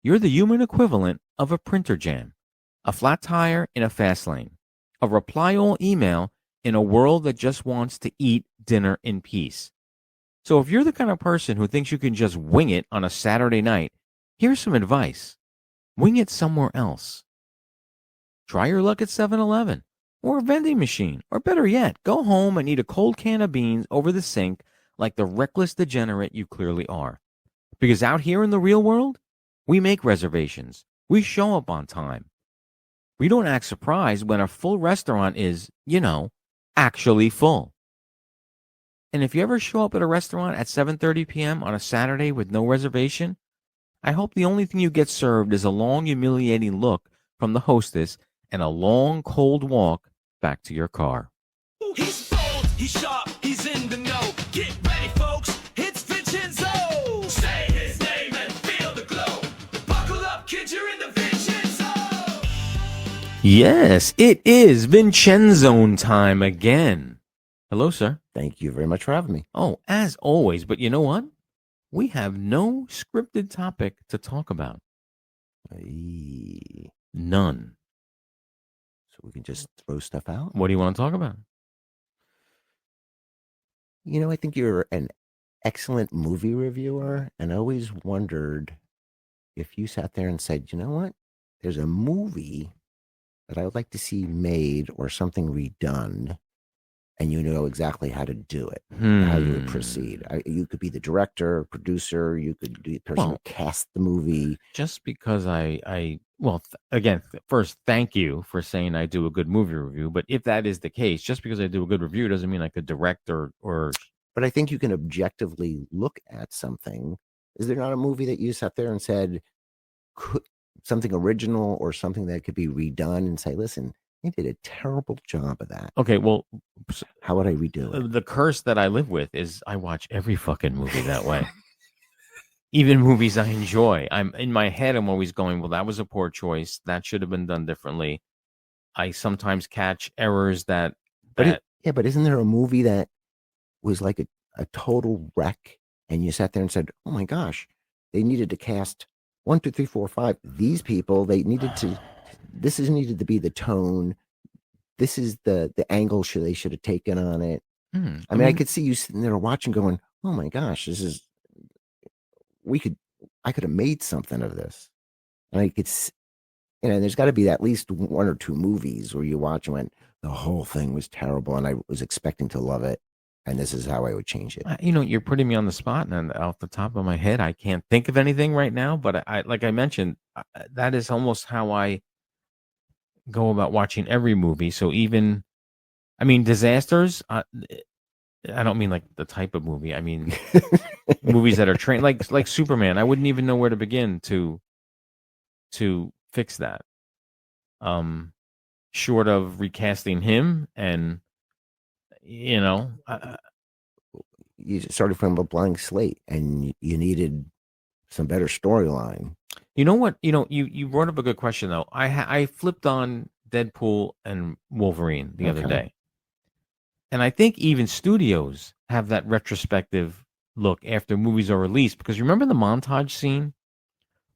You're the human equivalent of a printer jam, a flat tire in a fast lane, a reply-all email in a world that just wants to eat dinner in peace. So if you're the kind of person who thinks you can just wing it on a Saturday night, here's some advice. Wing it somewhere else. Try your luck at 7-Eleven or a vending machine, or better yet, go home and eat a cold can of beans over the sink like the reckless degenerate you clearly are. Because out here in the real world, we make reservations. We show up on time. We don't act surprised when a full restaurant is, actually full. And if you ever show up at a restaurant at 7:30 p.m. on a Saturday with no reservation, I hope the only thing you get served is a long, humiliating look from the hostess and a long, cold walk back to your car. He's bold, he's sharp, he's in the know. Get ready, folks, it's Vincenzo. Say his name and feel the glow. Buckle up, kids, you're in the Vincenzo. Yes, it is Vincenzo time again. Hello, sir. Thank you very much for having me. Oh, as always, but you know what? We have no scripted topic to talk about. None. So we can just throw stuff out? What do you want to talk about? I think you're an excellent movie reviewer, and I always wondered if you sat there and said, you know what? There's a movie that I would like to see made or something redone, and you know exactly how to do it, how you would proceed. You could be the director, producer, you could be the person who cast the movie. Just because first, thank you for saying I do a good movie review. But if that is the case, just because I do a good review doesn't mean I could direct or but I think you can objectively look at something. Is there not a movie that you sat there and said something original or something that could be redone and say, listen, they did a terrible job of that. Okay, well, how would I redo it? The curse that I live with is I watch every fucking movie that way. Even movies I enjoy. I'm in my head, I'm always going, well, that was a poor choice. That should have been done differently. I sometimes catch errors that. But isn't there a movie that was like a total wreck, and you sat there and said, oh my gosh, they needed to cast 1, 2, 3, 4, 5. These people, they needed to. This is needed to be the tone. This is the angle they should have taken on it. I mean, I could see you sitting there watching, going, "Oh my gosh, this is." I could have made something of this, and I could. There's got to be at least 1 or 2 movies where you watch and went, the whole thing was terrible, and I was expecting to love it, and this is how I would change it. You're putting me on the spot, and off the top of my head, I can't think of anything right now. But like I mentioned, that is almost how I go about watching every movie. So even, disasters. I don't mean like the type of movie. I mean movies that are trained, like Superman. I wouldn't even know where to begin to fix that. Short of recasting him, and you started from a blank slate, and you needed some better storyline. You know what? You brought up a good question though. I flipped on Deadpool and Wolverine the other day. And I think even studios have that retrospective look after movies are released, because remember the montage scene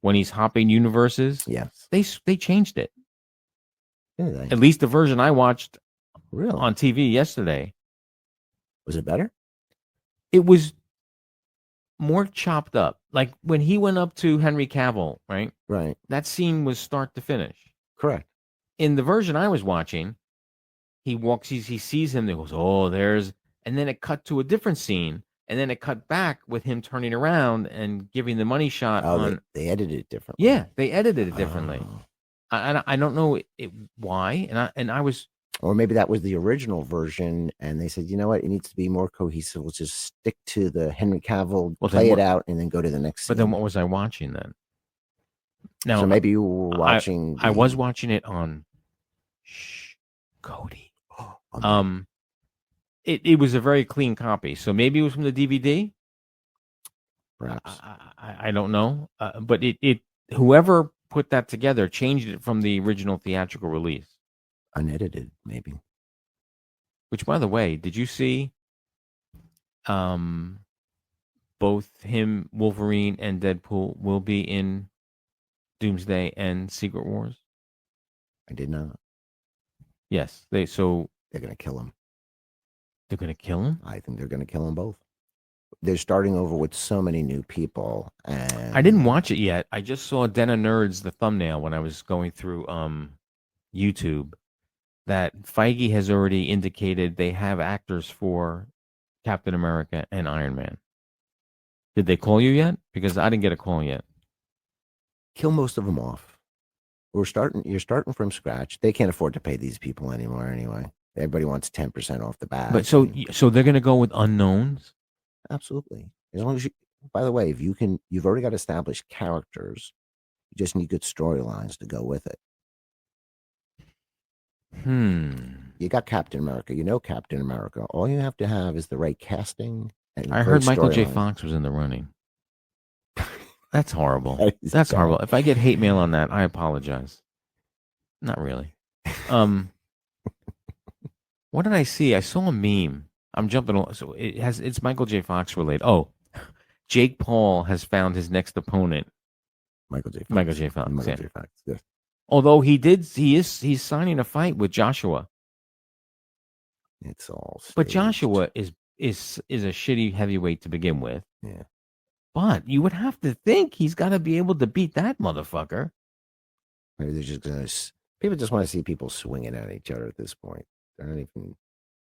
when he's hopping universes? Yes. They changed it. Yeah, At least the version I watched really on TV yesterday. Was it better? It was more chopped up. Like when he went up to Henry Cavill, right? Right. That scene was start to finish. Correct. In the version I was watching, he walks, he sees him, and goes, oh, and then it cut to a different scene, and then it cut back with him turning around and giving the money shot on. They edited it differently. Yeah, they edited it differently. I don't know why, and I was. Or maybe that was the original version, and they said, you know what, it needs to be more cohesive. Let's just stick to the Henry Cavill, play it out, and then go to the next scene. But then what was I watching then? Now, so maybe you were watching. I was watching it on Cody. It was a very clean copy, so maybe it was from the DVD. Perhaps I don't know, but it whoever put that together changed it from the original theatrical release, unedited, maybe. Which, by the way, did you see? Both him, Wolverine, and Deadpool will be in Doomsday and Secret Wars. I did not. Yes, they're going to kill him. They're going to kill him? I think they're going to kill them both. They're starting over with so many new people. And I didn't watch it yet. I just saw Den of Nerds, the thumbnail, when I was going through YouTube, that Feige has already indicated they have actors for Captain America and Iron Man. Did they call you yet? Because I didn't get a call yet. Kill most of them off. You're starting from scratch. They can't afford to pay these people anymore anyway. Everybody wants 10% off the bat. But so they're going to go with unknowns? Absolutely. As long as by the way, if you've already got established characters, you just need good storylines to go with it. You got Captain America. You know Captain America. All you have to have is the right casting. And I heard Michael J. Fox was in the running. That's horrible. That's horrible. If I get hate mail on that, I apologize. Not really. What did I see? I saw a meme. I'm jumping. So it's Michael J. Fox related. Oh, Jake Paul has found his next opponent. Michael J. Fox. Michael J. Fox. Michael J. Fox. Yes. Although he's signing a fight with Joshua. It's all staged. But Joshua is a shitty heavyweight to begin with. Yeah. But you would have to think he's got to be able to beat that motherfucker. Maybe they're just going to. People just want to see people swinging at each other at this point. They're not even.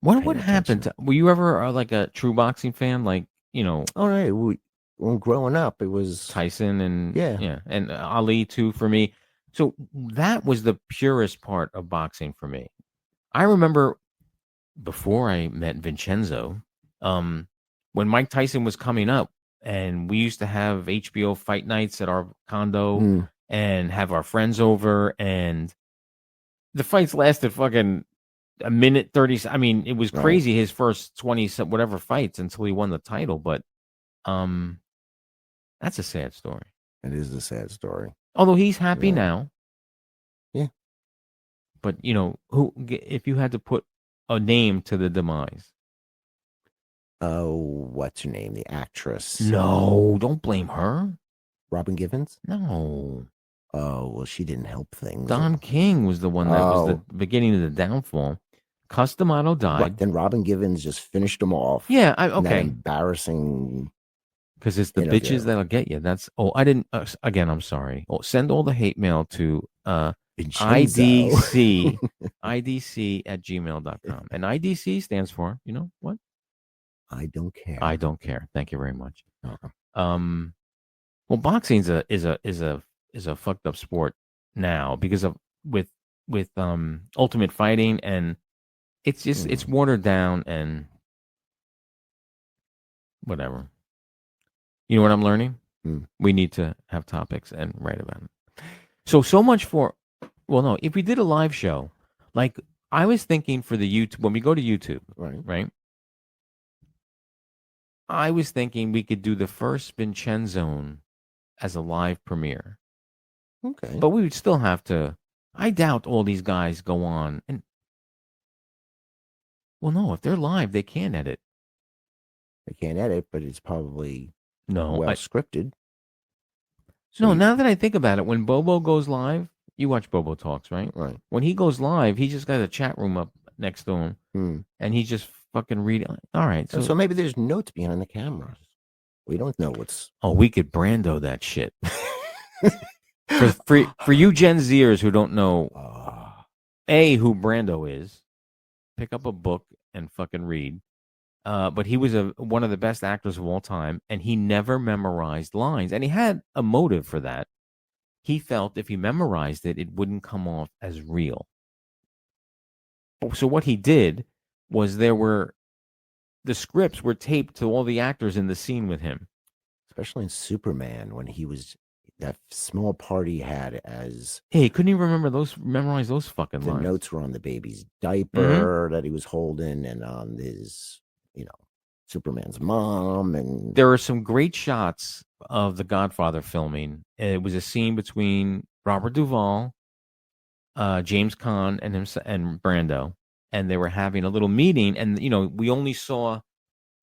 What would happen to? Were you ever like a true boxing fan? Like, all right. When growing up, it was Tyson and and Ali too for me. So that was the purest part of boxing for me. I remember before I met Vincenzo, when Mike Tyson was coming up, and we used to have HBO fight nights at our condo and have our friends over, and the fights lasted fucking a minute 30. I mean, it was crazy. His first 20 whatever fights until he won the title, but that's a sad story. It is a sad story. Although he's happy now. Yeah. But who if you had to put a name to the demise? Oh, what's her name? The actress. No, don't blame her. Robin Givens? No. Oh, well, she didn't help things. Don King was the one that was the beginning of the downfall. Custom Auto died. Right, then Robin Givens just finished them off. Yeah, That okay. embarrassing. Because it's the bitches that'll get you. That's I didn't. Again, I'm sorry. Send all the hate mail to IDC IDC@gmail.com. And IDC stands for what? I don't care. I don't care. Thank you very much. Uh-huh. Well, boxing is a fucked up sport now because of with Ultimate Fighting, and it's just it's watered down and whatever. You know what I'm learning? We need to have topics and write about it. So much for no, if we did a live show, like I was thinking for the YouTube, when we go to YouTube, right? I was thinking we could do the first Spin Chen Zone as a live premiere. Okay. But we would still have to. I doubt all these guys go on and. Well, no, if they're live, they can't edit. They can't edit, but it's probably well scripted. So now that I think about it, when Bobo goes live, you watch Bobo Talks, right? Right. When he goes live, he just got a chat room up next to him, and he just fucking read. All right, so maybe there's notes behind the cameras. We don't know what's. Oh, we could Brando that shit. for you Gen Zers who don't know, who Brando is, pick up a book and fucking read. But he was one of the best actors of all time, and he never memorized lines, and he had a motive for that. He felt if he memorized it, it wouldn't come off as real. So what he did was the scripts were taped to all the actors in the scene with him. Especially in Superman, when he was that small part he had as. Hey, he couldn't even memorize those fucking lines. The notes were on the baby's diaper that he was holding, and on his, Superman's mom. And there are some great shots of the Godfather filming. It was a scene between Robert Duvall, James Caan, and Brando, and they were having a little meeting. And we only saw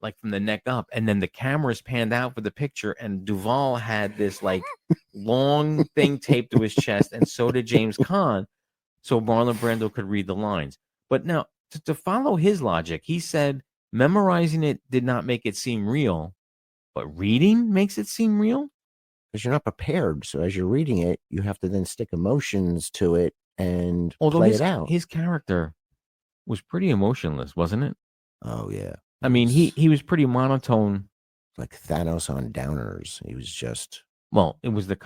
like from the neck up, and then the cameras panned out for the picture, and Duvall had this like long thing taped to his chest, and so did James Caan, so Marlon Brando could read the lines. But now to follow his logic, he said memorizing it did not make it seem real, but reading makes it seem real. Because you're not prepared, so as you're reading it, you have to then stick emotions to it and play it out. His character was pretty emotionless, wasn't it? Oh yeah. I mean, he was pretty monotone, like Thanos on Downers. He was just. Well, it wasn't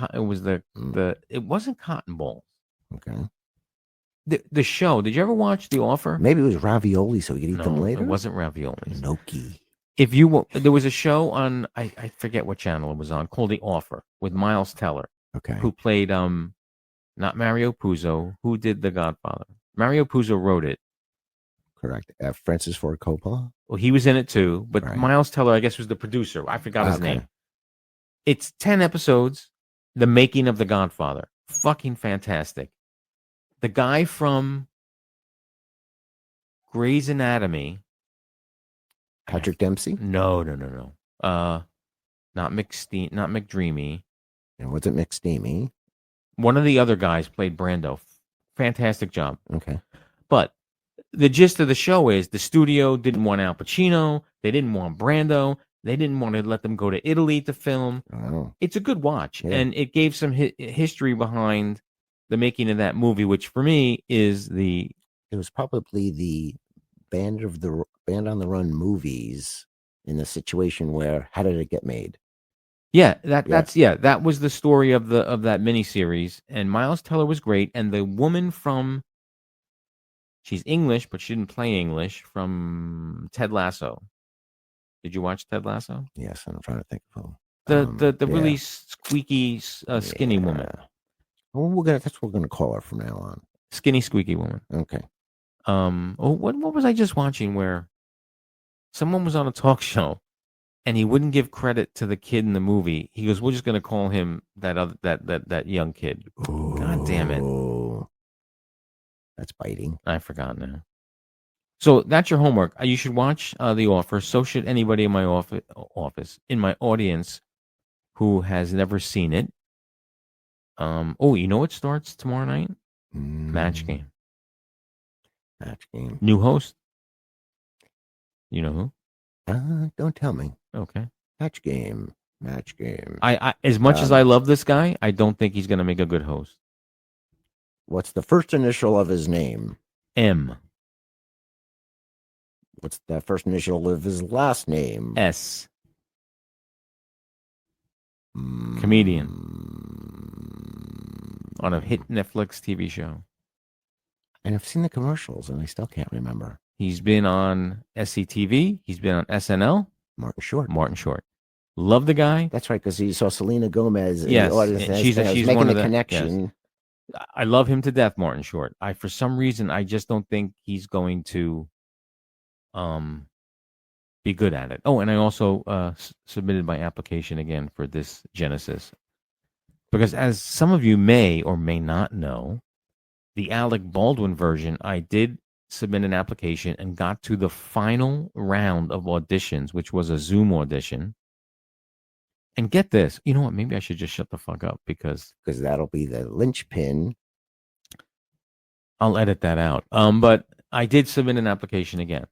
Cotton Balls. Okay. The show. Did you ever watch The Offer? Maybe it was ravioli, so we could eat them later. It wasn't ravioli. Gnocchi. There was a show on I forget what channel it was on called The Offer with Miles Teller. Okay. Who played not Mario Puzo, who did The Godfather. Mario Puzo wrote it. Correct. Francis Ford Coppola. Well, he was in it too, but right. Miles Teller, I guess, was the producer. I forgot his name. It's 10 episodes. The making of The Godfather. Fucking fantastic. The guy from Grey's Anatomy. Patrick Dempsey? No. Not McDreamy. It wasn't McSteamy. One of the other guys played Brando. Fantastic job. Okay. But the gist of the show is the studio didn't want Al Pacino. They didn't want Brando. They didn't want to let them go to Italy to film. Oh. It's a good watch. Yeah. And it gave some history behind the making of that movie, which for me is it was probably the Band on the Run movies in the situation where how did it get made? Yeah, that was the story of that miniseries. And Miles Teller was great. And the woman she's English, but she didn't play English, from Ted Lasso. Did you watch Ted Lasso? Yes, I'm trying to think of who. The Yeah. really squeaky, skinny woman. Well, that's what we're gonna call her from now on. Skinny, squeaky woman. Okay. What was I just watching where someone was on a talk show and he wouldn't give credit to the kid in the movie. He goes, "We're just gonna call him that young kid." God damn it. That's biting. I forgot now. So that's your homework. You should watch The Offer. So should anybody in my in my audience who has never seen it. You know what starts tomorrow night? Match Game. Match Game. New host. You know who? Don't tell me. Okay. Match Game. Match Game. I as much as I love this guy, I don't think he's going to make a good host. What's the first initial of his name? M. What's the first initial of his last name? S. Comedian on a hit Netflix TV show. And I've seen the commercials and I still can't remember. He's been on SCTV. He's been on SNL. Martin Short. Love the guy. That's right, because he saw Selena Gomez. Yes, she's making one of the the connection. Yes. I love him to death, Martin Short. For some reason, I just don't think he's going to be good at it. Oh, and I also submitted my application again for this Genesis. Because as some of you may or may not know, the Alec Baldwin version, I did submit an application and got to the final round of auditions, which was a Zoom audition. And get this, you know what? Maybe I should just shut the fuck up because that'll be the linchpin. I'll edit that out. But I did submit an application again,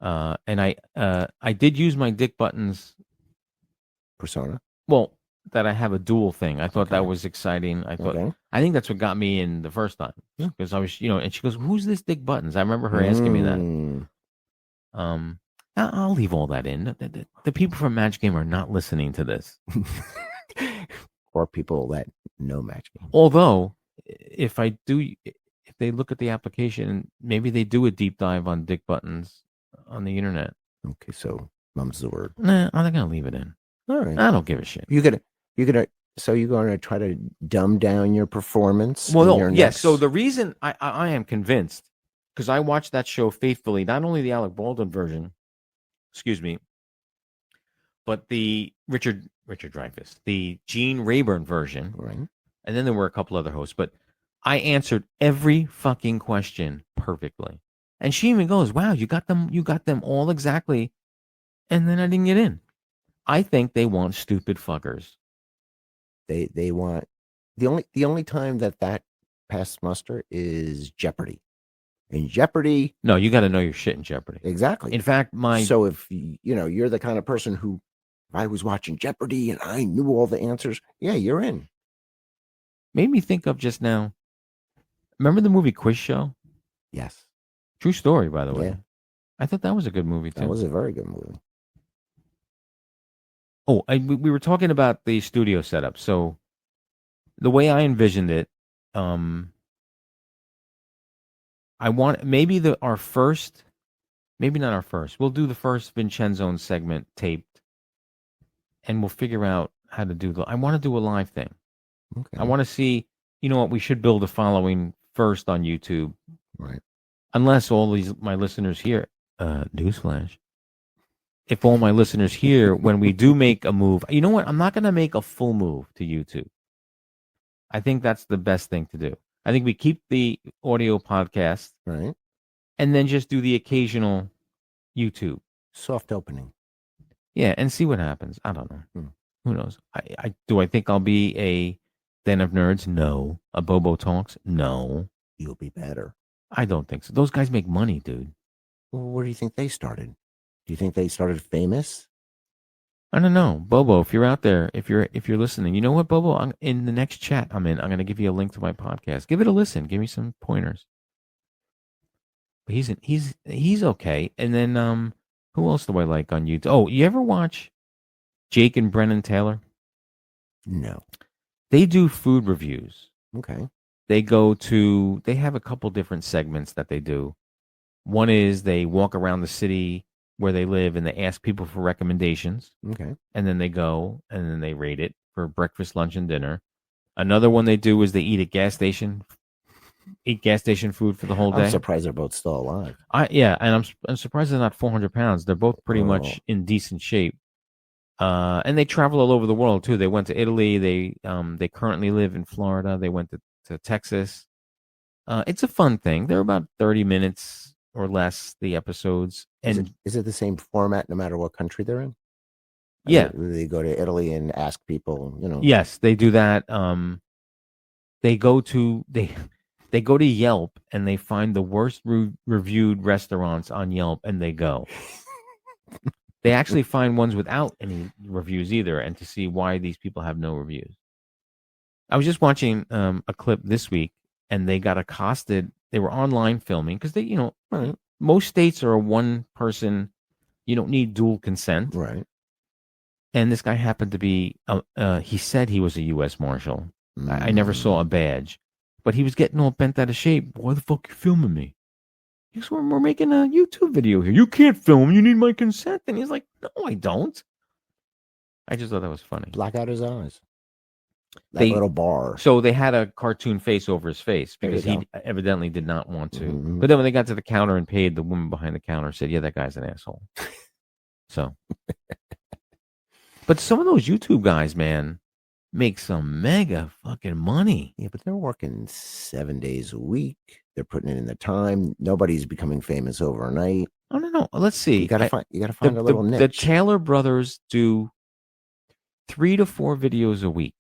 and I did use my Dick Buttons persona. Well, that I have a dual thing. I thought that was exciting. I think that's what got me in the first time because I was, and she goes, "Who's this Dick Buttons?" I remember her asking me that. I'll leave all that in. The people from Match Game are not listening to this. Or people that know Match Game. Although, if they look at the application, maybe they do a deep dive on Dick Buttons on the internet. Okay, so mum's the word. Nah, I'm going to leave it in. All right. I don't give a shit. You're going to try to dumb down your performance? Well, yes. So the reason I am convinced, because I watched that show faithfully, not only the Alec Baldwin version, but the Richard Dreyfuss, the Gene Rayburn version, right? And then there were a couple other hosts, but I answered every fucking question perfectly. And she even goes, "Wow, you got them all exactly." And then I didn't get in. I think they want stupid fuckers. They want the only time that passed muster is Jeopardy. In Jeopardy, no, you got to know your shit in Jeopardy. Exactly. In fact, so if you're the kind of person who, if I was watching Jeopardy and I knew all the answers, yeah, you're in. Made me think of just now. Remember the movie Quiz Show? Yes. True story, by the way. Yeah. I thought that was a good movie too. That was a very good movie. Oh, we were talking about the studio setup. So the way I envisioned it, I want maybe maybe not our first. We'll do the first Vincenzo's segment taped, and we'll figure out how to do I want to do a live thing. Okay. I want to see. You know what? We should build a following first on YouTube, right? Unless all my listeners here, newsflash. If all my listeners here, when we do make a move, you know what? I'm not going to make a full move to YouTube. I think that's the best thing to do. I think we keep the audio podcast, right, and then just do the occasional YouTube soft opening. Yeah, and see what happens. I don't know. Who knows? I think I'll be a Den of Nerds? No. A Bobo Talks? No. You'll be better. I don't think so. Those guys make money, dude. Well, where do you think they started? Do you think they started famous? I don't know, Bobo. If you're out there, if you're listening, you know what, Bobo? In the next chat I'm going to give you a link to my podcast. Give it a listen. Give me some pointers. But he's okay. And then who else do I like on YouTube? Oh, you ever watch Jake and Brennan Taylor? No. They do food reviews. Okay. They have a couple different segments that they do. One is they walk around the city where they live, and they ask people for recommendations, Okay. and then they go and then they rate it for breakfast, lunch, and dinner. Another one they do is they eat gas station food for the whole day. I'm surprised they're both still alive. And I'm surprised they're not 400 pounds. They're both pretty Oh. much in decent shape. And they travel all over the world too. They went to Italy. They currently live in Florida. They went to Texas. It's a fun thing. They're about 30 minutes or less, the episodes. And Is it the same format no matter what country they're in? yeah, They go to Italy and ask people, yes, they do that. They go to Yelp and they find the worst reviewed restaurants on Yelp, and they go. They actually find ones without any reviews either, and to see why these people have no reviews. I was just watching a clip this week, and they got accosted. They were online filming because most states are a one person. You don't need dual consent, right? And this guy happened to be. He said he was a U.S. Marshal. I never saw a badge, but he was getting all bent out of shape. Why the fuck you filming me? He goes, we're making a YouTube video here. You can't film. You need my consent. And he's like, no, I don't. I just thought that was funny. Black out his eyes. That little bar. So they had a cartoon face over his face because he evidently did not want to. Mm-hmm. But then when they got to the counter and paid, the woman behind the counter said, yeah, that guy's an asshole. So. But some of those YouTube guys, man, make some mega fucking money. Yeah, but they're working 7 days a week. They're putting it in the time. Nobody's becoming famous overnight. I don't know. Let's see. You gotta find a little niche. The Taylor brothers do 3 to 4 videos a week.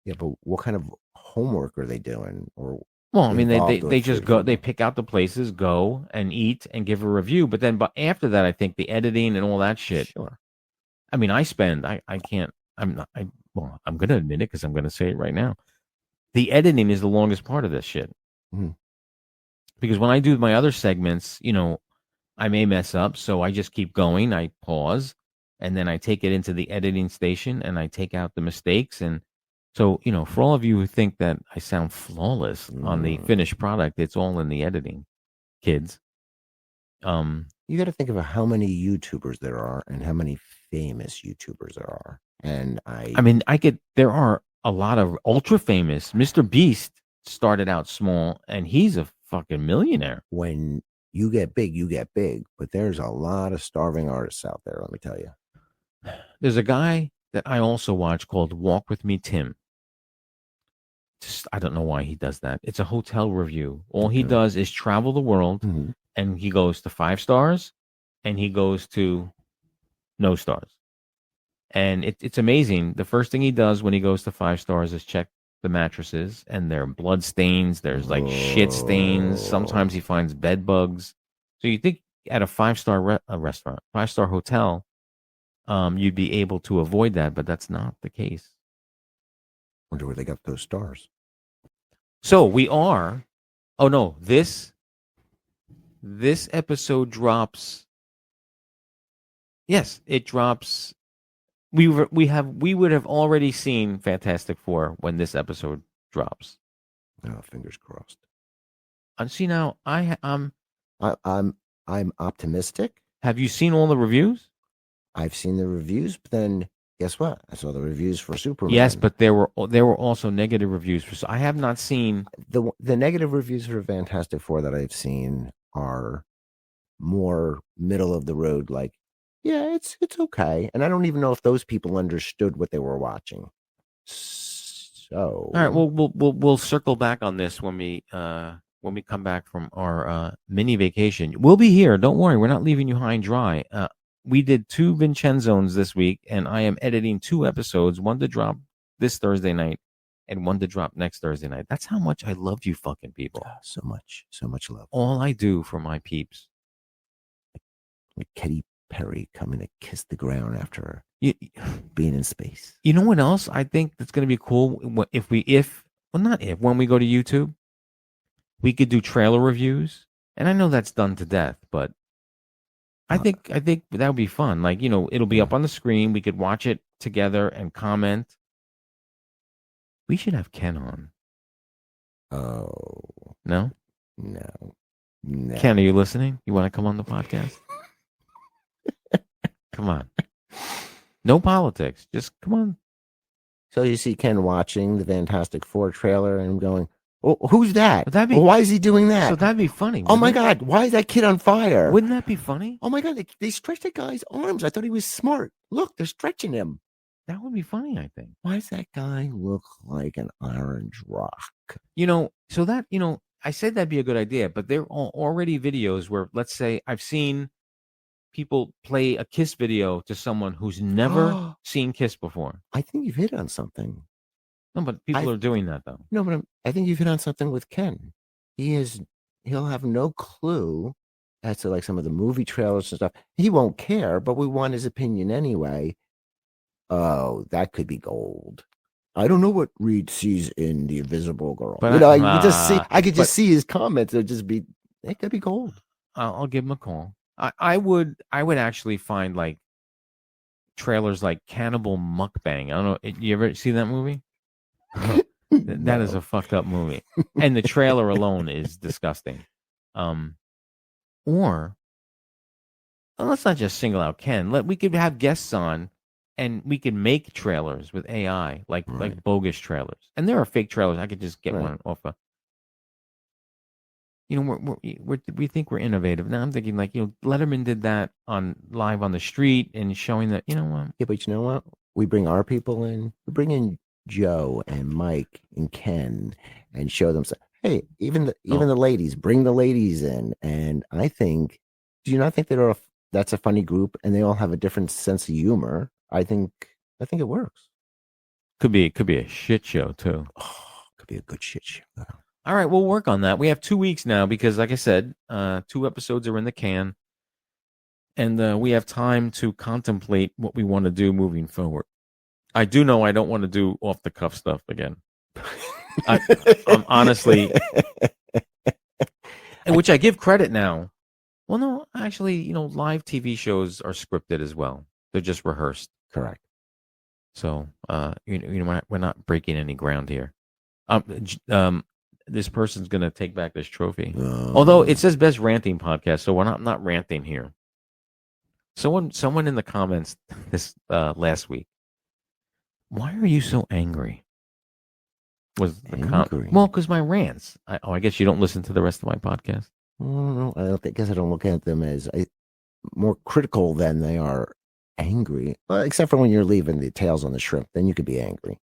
Yeah, but what kind of homework are they doing? Or well, I mean, they just go. They pick out the places, go and eat, and give a review. But then, after that, I think the editing and all that shit. Sure. I mean, I can't. I'm not. Well, I'm going to admit it because I'm going to say it right now. The editing is the longest part of this shit. Mm-hmm. Because when I do my other segments, I may mess up. So I just keep going. I pause, and then I take it into the editing station, and I take out the mistakes. And so, for all of you who think that I sound flawless on the finished product, it's all in the editing, kids. You got to think about how many YouTubers there are and how many famous YouTubers there are. And there are a lot of ultra famous. Mr. Beast started out small, and he's a fucking millionaire. When you get big, but there's a lot of starving artists out there, let me tell you. There's a guy that I also watch called Walk With Me Tim. I don't know why he does that. It's a hotel review. All he does is travel the world, and he goes to 5 stars, and he goes to no stars. And it's amazing. The first thing he does when he goes to 5 stars is check the mattresses, and there are blood stains. There's like shit stains. Sometimes he finds bed bugs. So you think at a 5-star restaurant, 5-star hotel, you'd be able to avoid that, but that's not the case. Wonder where they got those stars. So we are. Oh no, this episode drops. Yes, it drops. We would have already seen Fantastic Four when this episode drops. Oh, fingers crossed. And see now, I'm optimistic. Have you seen all the reviews? I've seen the reviews, but then guess what? I saw the reviews for Superman. Yes, but there were also negative reviews for. So I have not seen the negative reviews for Fantastic Four that I've seen are more middle of the road. Like, yeah, it's okay, and I don't even know if those people understood what they were watching. So, all right, we'll circle back on this when we come back from our mini vacation. We'll be here. Don't worry, we're not leaving you high and dry. We did 2 Vincenzo's this week, and I am editing 2 episodes, one to drop this Thursday night and one to drop next Thursday night. That's how much I love you fucking people. So much love. All I do for my peeps. Like Katy Perry coming to kiss the ground after being in space. You know what else I think that's going to be cool? When we go to YouTube, we could do trailer reviews. And I know that's done to death, but I think that would be fun. Like, it'll be up on the screen. We could watch it together and comment. We should have Ken on. Oh. No? No. Ken, are you listening? You want to come on the podcast? Come on. No politics. Just come on. So you see Ken watching the Fantastic Four trailer and going, "Oh, who's that? That'd be- Well, why is he doing that? So that'd be funny. Oh my wouldn't it? God, why is that kid on fire? Wouldn't that be funny? Oh my God, they stretched the guy's arms. I thought he was smart. Look, they're stretching him. That would be funny, I think. Why does that guy look like an orange rock? So that, I said that'd be a good idea, but there are already videos where, let's say, I've seen people play a Kiss video to someone who's never seen Kiss before. I think you've hit on something. No, but people are doing that, though. No, but I think you've hit on something with Ken. He'll have no clue as to like some of the movie trailers and stuff. He won't care, but we want his opinion anyway. Oh, that could be gold. I don't know what Reed sees in The Invisible Girl. But I could just see his comments. It could be gold. I'll give him a call. I would actually find like trailers like Cannibal Mukbang. I don't know. You ever see that movie? That is a fucked up movie, and the trailer alone is disgusting. Or let's not just single out Ken. We could have guests on, and we could make trailers with AI, like bogus trailers. And there are fake trailers. I could just get one off a. We think we're innovative. Now I'm thinking like, Letterman did that on Live on the Street and showing that, what? Yeah, but you know what? We bring our people in. We bring in Joe and Mike and Ken and show them. Hey, even the ladies, bring the ladies in. And I think, do you not think that's a funny group and they all have a different sense of humor? I think it works. Could be a shit show too. Oh, could be a good shit show. All right, we'll work on that. We have 2 weeks now because, like I said, 2 episodes are in the can, and we have time to contemplate what we want to do moving forward. I do know I don't want to do off the cuff stuff again. I'm honestly, and which I give credit now. Well, no, actually, live TV shows are scripted as well. They're just rehearsed. Correct. So, we're not breaking any ground here. This person's gonna take back this trophy. Although it says best ranting podcast, so I'm not ranting here. Someone in the comments this last week. Why are you so angry? Was the angry? Well, because my rants. I guess you don't listen to the rest of my podcast. No, I guess I don't look at them as more critical than they are angry. Well, except for when you're leaving the tails on the shrimp, then you could be angry.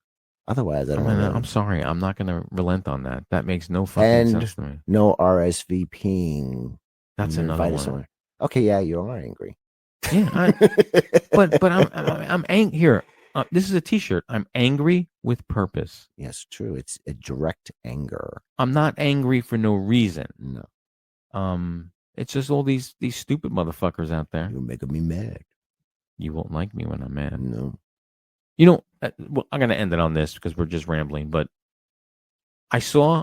Otherwise, I'm sorry. I'm not going to relent on that. That makes no fucking sense to me. No RSVPing. That's another one. Somewhere. Okay, yeah, you are angry. Yeah, but I'm angry here. This is a T-shirt. I'm angry with purpose. Yes, true. It's a direct anger. I'm not angry for no reason. No. It's just all these stupid motherfuckers out there. You're making me mad. You won't like me when I'm mad. No. Well, I'm going to end it on this because we're just rambling, but I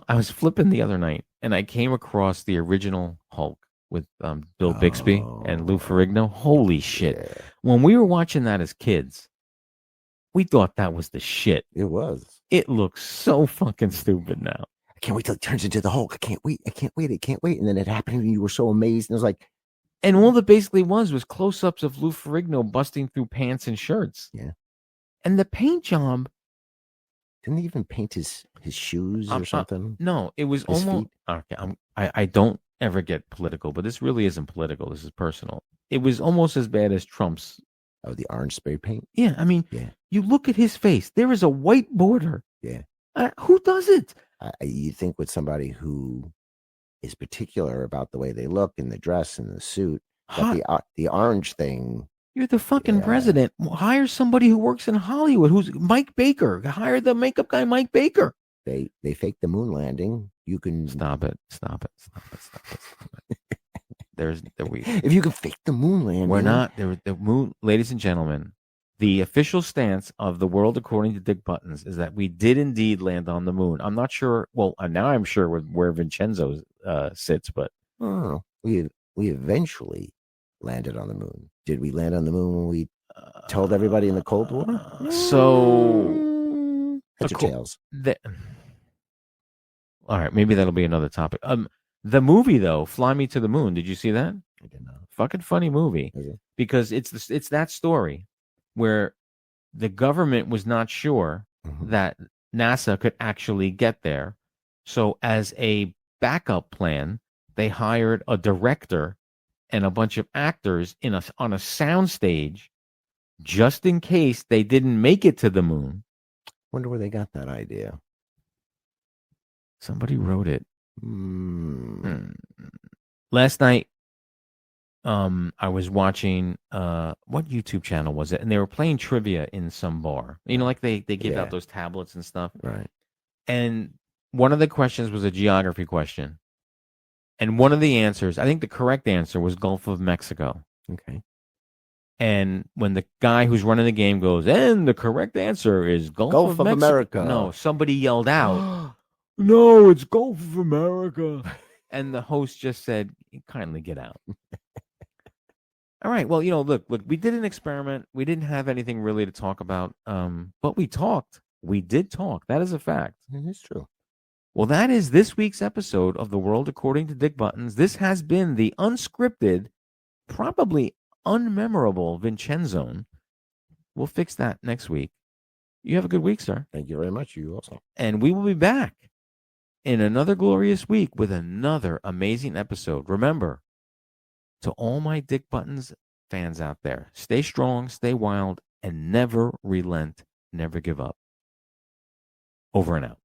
was flipping the other night and I came across the original Hulk with Bill Bixby and Lou Ferrigno. Holy shit. Yeah. When we were watching that as kids, we thought that was the shit. It was. It looks so fucking stupid now. I can't wait till it turns into the Hulk. I can't wait. And then it happened and you were so amazed. And it was like. And all that basically was close-ups of Lou Ferrigno busting through pants and shirts. Yeah. And the paint job. Didn't he even paint his shoes or something? No, it was his almost. Feet? Okay, I don't ever get political, but this really isn't political. This is personal. It was almost as bad as Trump's. Oh, the orange spray paint? Yeah, I mean, you look at his face. There is a white border. Yeah. Who does it? You think with somebody who is particular about the way they look in the dress and the suit, that the orange thing. You're the fucking president. Hire somebody who works in Hollywood. Who's Mike Baker? Hire the makeup guy, Mike Baker. They faked the moon landing. You can stop it. If you can fake the moon landing, we're not the moon, ladies and gentlemen. The official stance of the world, according to Dick Buttons, is that we did indeed land on the moon. I'm not sure. Well, now I'm sure where Vincenzo sits, but we eventually landed on the moon. Did we land on the moon when we told everybody in the Cold War? So, heads or tails? All right, maybe that'll be another topic. The movie though, Fly Me to the Moon. Did you see that? I did not. Fucking funny movie. because it's that story where the government was not sure that NASA could actually get there. So as a backup plan, they hired a director and a bunch of actors on a sound stage just in case they didn't make it to the moon. Wonder where they got that idea. Somebody wrote it. Last night, I was watching what YouTube channel was it? And they were playing trivia in some bar. You know, like they give out those tablets and stuff. Right. And one of the questions was a geography question. And one of the answers, I think the correct answer was Gulf of Mexico. Okay. And when the guy who's running the game goes, and the correct answer is Gulf of America. No, somebody yelled out, no, it's Gulf of America. And the host just said, kindly get out. All right. Well, look, we did an experiment. We didn't have anything really to talk about. But we talked. We did talk. That is a fact. It is true. Well, that is this week's episode of The World According to Dick Buttons. This has been the unscripted, probably unmemorable Vincenzone. We'll fix that next week. You have a good week, sir. Thank you very much. You also. And we will be back in another glorious week with another amazing episode. Remember, to all my Dick Buttons fans out there, stay strong, stay wild, and never relent, never give up. Over and out.